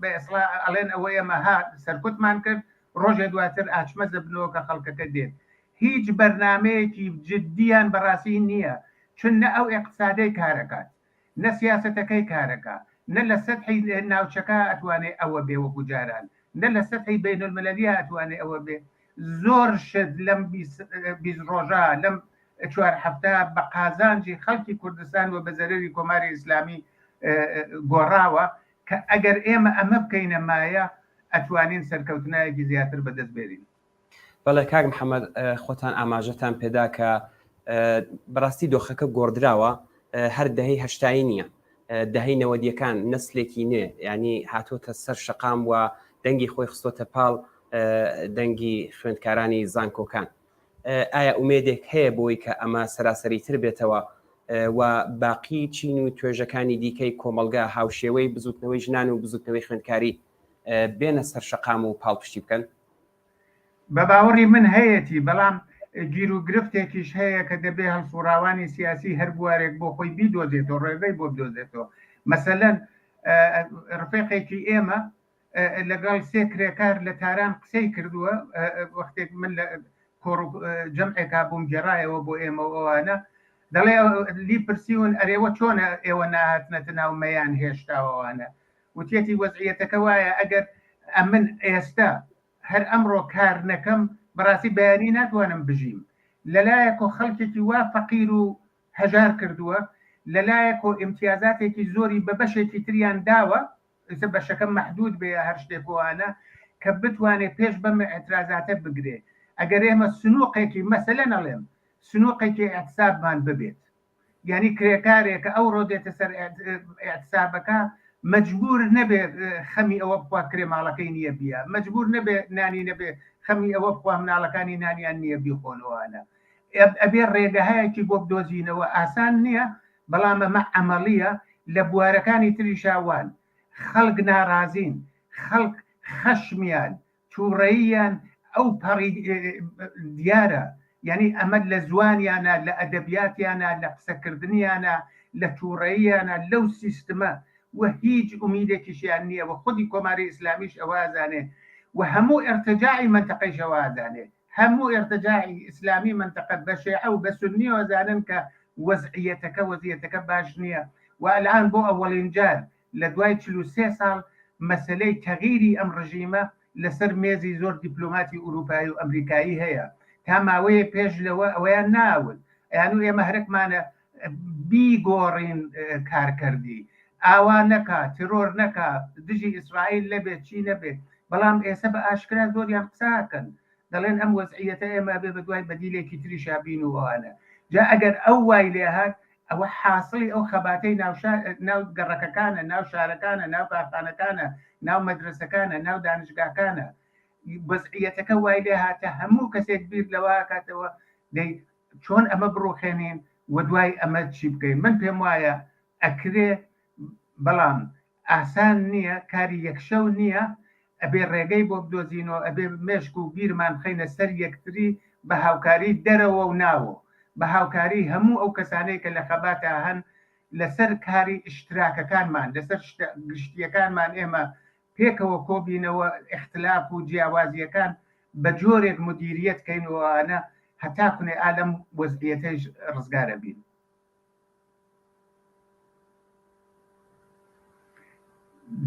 بە ئەسڵا ئەڵێن ئەوە ئێمە هات سەرکوتمان کرد ڕۆژێ دواتر ئاچمەزە بنەوەکە خەڵکەکە دێت هیچ بەرنامەیەکی جددیان بەڕاستی نییە چون نە ئەو اقتصادەی کارەکات نە سیاسەتەکەی کارەکە نە لە سەتحی ناوچەکە ئەتوانێت ئەوە بێ وەکو جاران نە لە سەتحی بین المللی ئەتوانێت ئەوە بێ زۆر شت لەم 20 ڕۆژە لەم 4 هەفتە بە قازانجی خەڵکی کوردستان و بە زەرەری کۆماری ئیسلامی گۆڕاوە کە ئەگەر ئێمە ئەمە بکەینە مایە ئەتوانین سەرکەوتنایەکی زیاتر بەدەست بێرین. بەڵێ کاک محەممەد خۆتان ئاماژەتان پێدا کە بەڕاستی دۆخەکە گۆڕدراوە هەر دەهەی هەشتایی نییە دەهەی نەوەدیەکان نەسلێکی نوێ ینی هاتۆتە سەر شەقام و دەنگی خۆی خستۆتە پاڵ دەنگی خوێندکارانی زانکۆکان ئایا ئومێدێک هەیە بۆی کە ئەمە سەراسەریتر بێتەوە و باقی چین و توێژەکانی دیکەی کۆمەلگا هاوشێوەی بزوتنەوەی ژنان و بزوتنەوەی خوێندکاری بێنە سەر شەقام و پاڵپشتی بکەن؟ بە باوەڕی من هەیەی بەڵام گیر و گرفتێکیش هەیە کە دەبێ هەڵسوڕاوانی سیاسی هەر بوارێک بۆ خۆی بیدۆزێتەوە ڕێگەی بۆ بدۆزێتەوە مەسەلەن ڕفێقێکی ئێمە لەگەڵ سێ کرێکار لە تاران قسەی کردووە وەختێک من لە جەمعێکا بووم گێڕایەوە بۆ ئێمە ئەوانە دەڵێ لی پرسیون ئەرێوە چۆنە ئێوە ناهاتنەتە ناو مەیان هێشتاوانە وتێتی وەزعیەتەکە وایە ئەگەر ئەمن ئێستا هەر ئەمڕۆ کار نەکەم بەڕاستی بەیانی ناتوانم بژیم لەلایەک و خەڵکێکی وا فەقیر و هەژار کردووە لەلایەک و ئیمتیازاتێکی زۆری بە بەشێکی تریان داوە بەشەکە مەحدود بێ هەر شتێکوانە کە بتوانێت پێش بەم ئەترازاتە بگرێ ئەگەر ئێمە سنووقێکی مەسەلە نەڵێم سنووقێکی ئەحسابمان ببێت یعنی کرێکارێکە ئەو ڕۆ دێتە سەر ئەحسابەکە مەجبور نەبێ خەمی ئەوە بخوا کرێماڵەکەی نییە بیە مەجبور نەبێ نانی نەبێ خەمی ئەوە بخوا مناڵەکانی نانیان نییە بیخۆنەوەوانە ئەبێ ڕێگەهایەکی بۆ بدۆزینەوە ئاسان نییە بەڵام ئەمە عەمەڵیە لە بوارەکانی تری شاوان خەڵک ناڕازین خەڵک خەشمیان تووڕەییان ئەو پەڕی دیارە یعنی ئەمە لە زوانیانە لە ئەدەبیاتیانە لە قسەکردنیانە لە تووڕەییانە لەو سیستمە و هیچ ئومیدێکیشیان نییە و خودی کۆماری ئیسلامیش ئەوازانێ و هەموو ئێرتجاعی منتەقەی ئەوازانێ هەموو ئێرتجاعی ئیسلامی منتەقە بە شیعە و بە سونی ئەوازانن کە وەزعیەتەکە باش نییە والآن بۆ ئەوەڵین جار لە دوای 43 ساڵ مەسلەی تەغیری ئەم ڕژیمە لەسەر مێزی زۆر دیپلۆماتی ئوروپایی و ئەمریکایی هەیە تا ماوەیە پێش لەوە ئەوەیان ناون یانو ئێمە هەرێکمانە بیگۆڕین کارکردی ئاوا نەکا ترۆر نەکا دژی ئیسرائیل لەبێت چی نەبێت بەڵام ئێستا بە ئاشکرا زۆریان قساکەن دەڵێن ئەم وەزعیەتە ئێمە بێ بە دوای بەدیلێکی تری شابین و ئەوانە جا ئەگەر ئەو وای لێ هات ئەوە حاصلی ئەو خەباتەی ناو گەڕەکەکانە ناو شارەکانە ناو باخانەکانە ناو مەدرسەکانە ناو دانشگاکانە وەزعیەتەکە وای لێ هاتە هەموو کەسێک بیر لەوە کاتەوە دەی چۆن ئەمە بڕۆخێنین و دوای ئەمە چی بکەین من پێم وایە ئەکرێ بەڵام ئاسان نییە کاری یەکشەو نییە ئەبێ ڕێگەی بۆ بدۆزینەوە ئەبێ مێشک و بیرمان خەینە سەر یەکتری بە هاوکاری دەرەوە و ناوە بە هاوکاری هەموو ئەو کەسانەی کە لە خەباتە هەن لەسەر کاری اشتراکەکانمان لەسەر گشتیەکانمان ئێمە پێکەوە کۆبینەوە اختلاف و جیاوازیەکان بە جۆرێک مدیریەت کەینەوەوانە هەتا کوێ ئالەم وەزعیەتەش ڕزگارە بین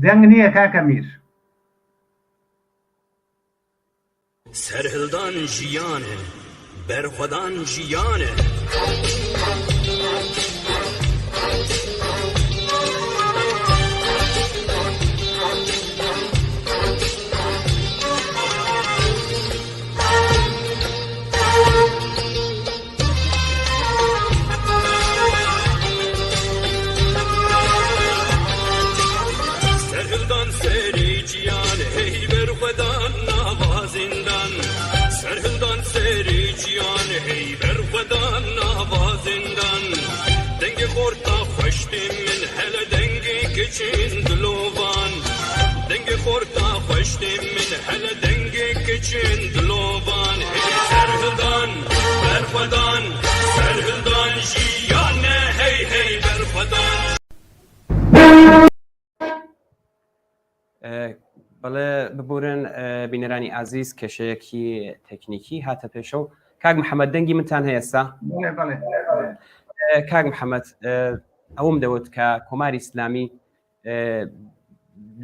دەنگ نییە کاکە میر سەرهڵدان ژیانە بەرخۆدان ژیانە سەرهڵدان سەری گیانە هەی بەرخۆدان ناوازیندان سەرهڵدان سەری گیانە هەی بەرخۆدان ناوازیندان دەنگی خۆرتا خوشتی من هەلە دەنگی کچین دلۆڤان دەنگی خۆرتا خوشتی من هەلە دەنگی کچین دلۆڤان هەی سەرهڵدان بەرخۆدان سەرهڵدان ژیانە هەی هەی بەرخۆدان بەڵێ ببورن بینەرانی ئازیز کێشەیەکی تەکنیکی هاتە پێشەوە کاک محەممەد دەنگی منتان هەیەستا کاک محەممەد ئەوم دەوت کە کۆماری ئیسلامی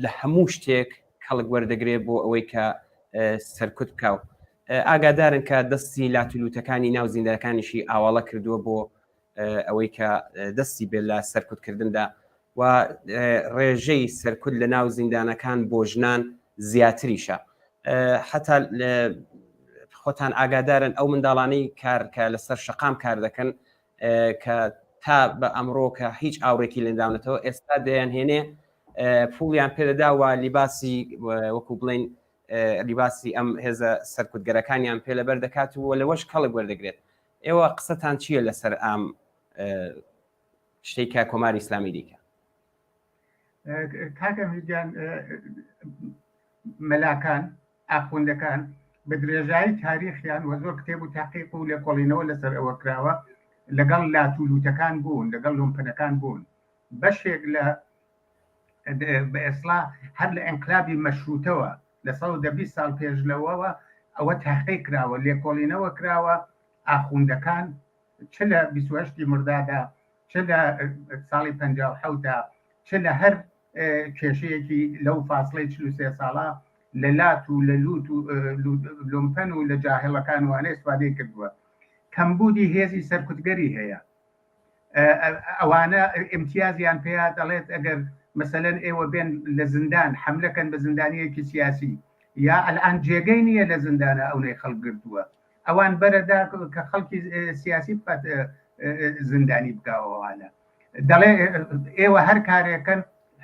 لە هەموو شتێک کەڵک وەردەگرێت بۆ ئەوەی کە سەرکوت بکاو ئاگادارن کە دەستی لاتولوتەکانی ناو زیندەکانیشی ئاواڵە کردووە بۆ ئەوەی کە دەستی بێت لە سەرکوتکردندا و ڕێژەی سەرکوت لە ناو زیندانەکان بۆ ژنان زیاتریشە حتا خۆتان ئاگادارن ئەو منداڵانەی کارکە لەسەر شەقام کار دەکەن کە تا بە ئەمڕۆ کە هیچ ئاورێکی لەنداونێتەوە ئێستا دەیان هێنێ پوڵیان پێدەداوە لیباسی وەکو بڵین لیباسی ئەم هێزە سەرکوتگەرەکانیان پێ لەبەر دەکات و لەوەش کەڵک وەردەگرێت ئێوە قسەتان چییە لەسەر ئام شتێکە کۆماری ئیسلامی دیکە کاکە میرجان مەلاکان ئاخوندەکان بە درێژایی تاریخیان وە زۆر کتێب و تاقیق و لە کۆڵینەوە لەسەر ئەوە کراوە لەگەڵ لاتولوتەکان بوون لەگەڵ لۆمپەنەکان بوون بەشێک لە بە ئێسلا هەر لە ئەنقلابی مەشروتەوە لە 120 ساڵ پێش لەوەوە ئەوە تاقیق کراوە لێ کۆڵینەوە کراوە ئاخوندەکان چ لە 28 مردادا چ لە ساڵی 57دا چ لە هەر کێشەیەکی لەو فاصلەی 43 ساڵە لە لات و لە لوت و لۆمپەن و لە جاهڵەکان وانە استفادەی کردووە کەمبوودی هێزی سەرکوتگەری هەیە ئەوانە امتیازیان پێیا دەڵێت ئەگەر مثلەن ئێوە بێن لە زندان حملەکەن بە زندانیەکی سیاسی یا ئەلان جێگەی نییە لە زندانە ئەوەی خەڵک گرتووە ئەوان بەرەدا کە خەڵکی سیاسی بکات زندانی بکاوەوانە دەڵێ ئێوە هەر کارێکن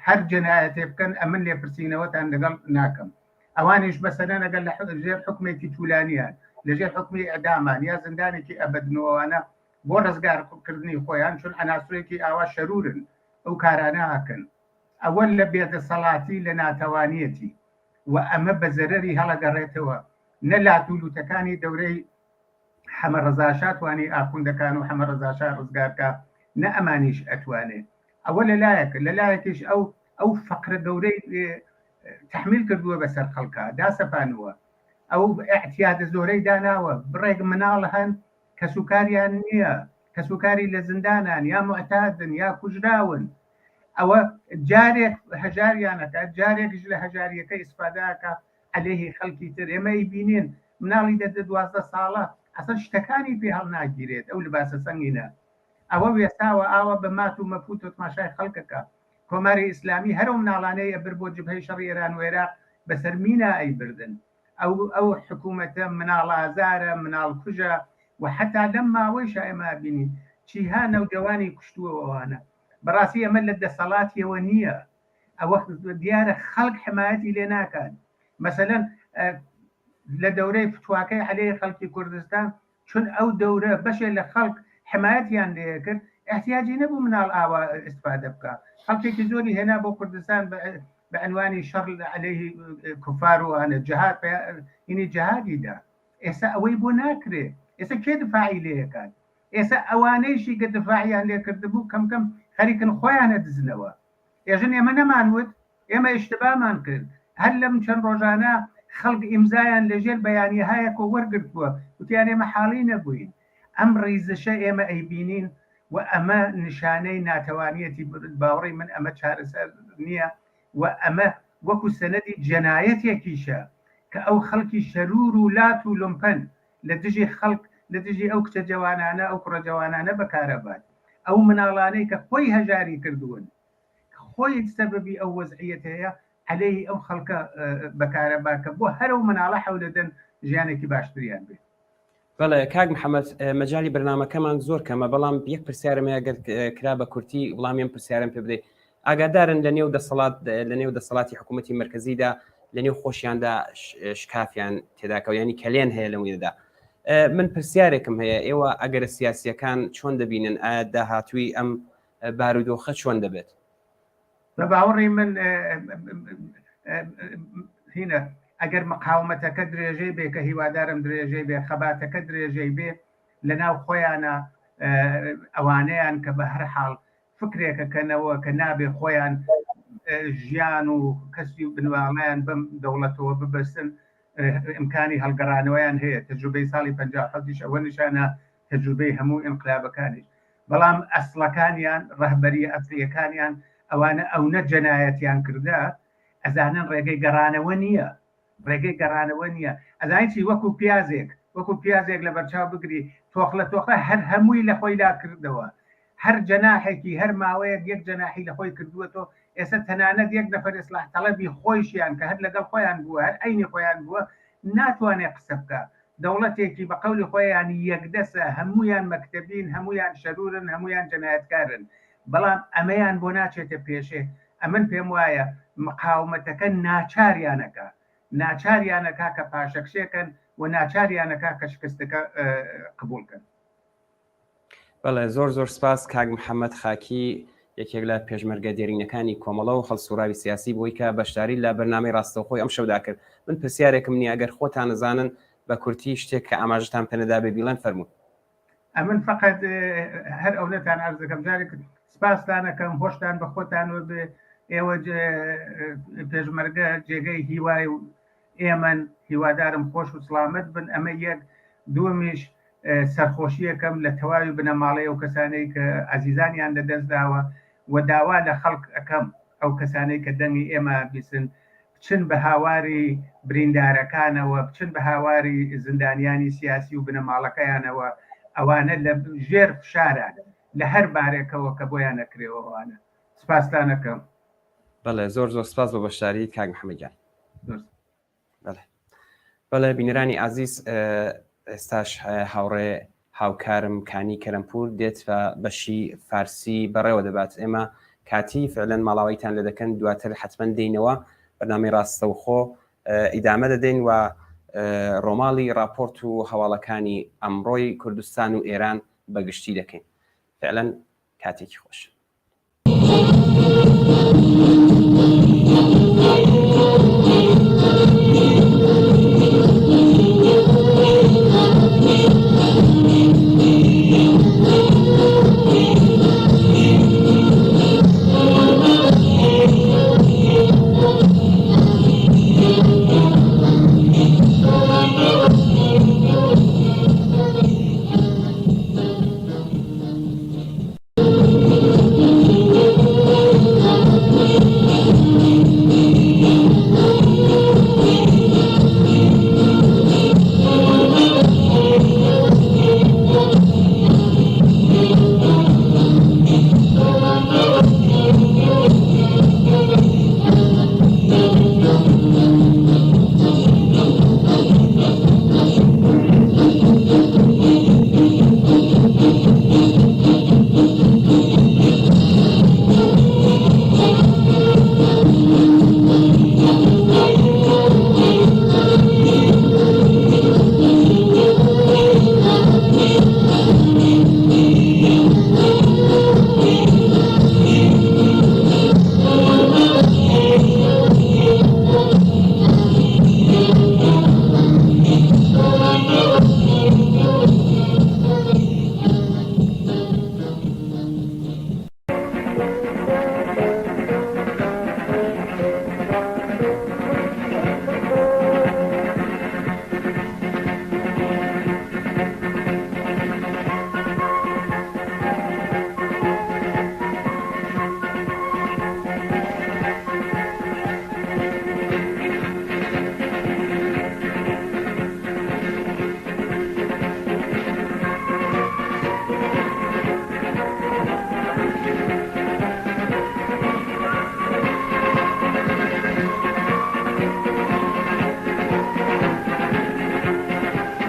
هەر جنایەتێ بکەن ئەمن لێپرسینەوەتان لەگەڵ ناکەم ئەوانیش بەسەرە لەگەڵ لەژێر حکومێکی توولانیان لەژێر حکومی ئەدامان یا زندانێکی ئەبەدنەوەوانە بۆ ڕزگارکردنی خۆیان چون ئەناسوورێکی ئاوا شەرورن ئەو کارانە هەکەن ئەوە لە بێدەسەڵاتی لە ناتەوانیەتی و ئەمە بە زەرەری هەڵەگەڕێتەوە نە لاتولوتەکانی دەورەی حەمە ڕەزاشا توانی ئاخوندەکان و حەمە ڕەزاشا ڕزگارکە نە ئەمانیش ئەتوانێت ئەوە لەلایەکیش ئەو فەقرە گەورەی تحمیل کردووە بەسەر خەڵکە داسەپانووە ئەو احتیاجە زۆرەی داناوە بڕێک مناڵ هەن کە سوکاریان نییە کە سوکاری لە زندانان یا معتادن یا کوژراون ئەوە جارێک هەژاریانەکە جارێکش لە هەژاریەکە ئیسفاداکە عليهەیە خەڵکی تر ئێمەی بینین مناڵی 12 ساڵە ئەسەر شتەکانی پێ هەڵ ناگیرێت ئەو لەباسە سەنگینە ئەوە وێستاوە ئاوە بە مات و مەفوت و تماشای خەڵکەکە کۆماری ئیسلامی هەرو مناڵانەی ئەبر بۆ جبهەی شەڕی ئێران و عێراق بەسەر مینا ئەیبردن ئەو حکوومەتە مناڵ ئازارە مناڵ کوژە و حتا لەم ماوەیش ئێمە بینین چیها نەوجەوانی کوشتووەوانە بەڕاستی ئەمە لە دەسەڵاتیەوە نییە ئەوە دیارە خەڵک حمایەتی لێ ناکات مەسەلەن لە دەورەی فتواکەی عەلەیهی خەڵکی کوردستان چون ئەو دەورە بەشێ لە خەڵک حمایەتیان لێ کرد احتیاجی نەبوو مناڵ ئاوا ئیسفادە بکە خەڵکێکی زۆری هێنا بۆ کوردستان بە عنوانی شەڕ عەلەیهی کوفار و ئەنە جەهاد هینی جەهادیدا ئێستا ئەوەی بۆ ناکرێ ئێستا کێ دفاعی لێەکات ئێستا ئەوانەیشی کە دفاعیان لێ کردبوو کەم کەم خەریکن خۆیانە دزنەوە ئێژن ئێمە نەمانوت ئێمە ئیشتبامان کرد هەر لەم چەند ڕۆژانە خەڵک ئیمزایان لەژێر بەیانیەهایەکە وەرگرتووە وتیان ئێمە حاڵی نەبووین ئەم ڕیزشە ئێمە ئەیبینین و ئەمە نیشانەی ناتەوانیەتی باوەڕی من ئەمە چارەسەر نییە و ئەمە وەکو سەنەدی جەنایەتێکیشە کە ئەو خەڵکی شەرور و لات و لۆمپەن لە دژی خەڵک لە دژی ئەو کچە جوانانە ئەو کوڕە جوانانە بەکارەبات ئەو مناڵانەی کە خۆی هەژاری کردوون خۆی سەبەبی ئەو وەزعیەت هەیە عەلەیهی ئەو خەڵکە بەکارەبات کە بۆ هەرو مناڵە حەولەدەن ژیانێکی باشتریان بێت. بەڵێ کاک محەممەد مەجای بەرنامەکەمان زۆر کەمە بەڵام یەک پرسیارم ئەگەر کرا بە کورتی وڵامیان پرسیارم پێ بدەیت ئاگادارن لە نێو دەسەڵاتی حکوومەتی مرکزیدا لە نێو خۆشیاندا شکافیان تێداکەوە ینی کەلێن هەیە لەوەیدا من پرسیارێکم هەیە ئێوە ئەگەر سیاسیەکان چۆن دەبینن ئایا داهاتووی ئەم بارودۆخە چۆن دەبێت بە باوەڕی من هینە ئەگەر مقاومەتەکە درێژەی بێ کە هیوادارم درێژەی بێ خەباتەکە درێژەی بێ لە ناو خۆیانە ئەوانەیان کە بە هەر حاڵ فکرێکەکەنەوە کە نابێ خۆیان ژیان و کەسی و بنواڵیان بەم دەوڵەتەوە ببەستن ئیمکانی هەڵگەڕانەوەیان هەیە تەجروبەی ساڵی 57 ئەوە نیشانە تەجروبەی هەموو ئینقلابەکانیش بەڵام ئەسڵەکانیان ڕەهبەری ئەفریەکانیان ئەوانە ئەوە جەنایەتیان کردا ئەزانن ڕێگەی گەڕانەوە نییە ڕێگەی گەڕانەوە نییە ئەزانیی وەکو پیازێک لە بەرچاو بگری تۆخلە تۆخە هەر هەمووی لە خۆی لا کردەوە هەر جەناحێکی هەر ماوەیەک یەک جەناحی لە خۆی کردووەتەوە ئێستا تەنانەت یەک نەفەر ئیسلاح تەڵەبی خۆیشیان کە هەر لەگەڵ خۆیان بووە هەر عینی خۆیان بووە ناتوانێت قسە بکە دەوڵەتێکی بە قەولی خۆیان یەکدەسە هەمویان مەکتەبین هەمویان شەرورن هەمویان جەنایەتکارن بەڵام ئەمەیان بۆ ناچێتە پێشێ ئەمن پێم وایە مقاومەتەکە ناچاریانەکە کە پاشەکشێکن و ناچاریانەکە کە شکستەکە قبولکەن. بەڵێ زۆر سپاس کاک محەممەد خاکی یەکێک لە پێشمەرگە دێرینەکانی کۆمەڵە و هەڵسوراوی سیاسی بۆی کە بەشداری لە بەرنامەی ڕاستەوخۆی ئەم شەودا کرد من پرسیارێکم نییە ئەگەر خۆتان نزانن بە کورتی شتێک کە ئاماژتان پێنەدا بێ بیڵەن فەرموون ئەمن فقط هەر ئەولەتان عەرز دەکەم جارێک سپاسدانەکەم هۆشتان بە خۆتانەوە بێ ئێوە پێشمەرگە جێگەی هیوای و ئێمن هیوادارم خۆش و سلامت بن ئەمە یەک دووەمیش سەرخۆشیەکەم لە تەواوی بنەماڵەیە و کەسانەی کە عەزیزانیان لەدەستداوە و داوا لە خەڵک ئەەکەم ئەو کەسانەی کە دەنگی ئێمە بیسن بچن بە هاواری بریندارەکانەوە بچن بە هاواری زندانیانی سیاسی و بنەماڵەکەیانەوە ئەوانە لە ژێر فشاران لە هەر بارێکەوە کە بۆیان نەکرێەوەوانە سپاسدانەکەم. بەڵێ زۆر سپاس بە بەشداری کاک محەممەد جان. بەڵێ بینەرانی ئازیز ئێستاش هاوڕێ هاوکارم کانی کەرەمپور دێت بە بەشی فارسی بەڕێوە دەبات ئێمە کاتی فعلەن ماڵاویتان لە دەکەن دواتر حتمما دێینەوە بەرنامەی ڕاستەوخۆ ئیدامە دەدەین و ڕۆماڵی راپۆرت و هەواڵەکانی ئەمڕۆی کوردستان و ئێران بەگشتی دەکەین فعلەن کاتێکی خۆش.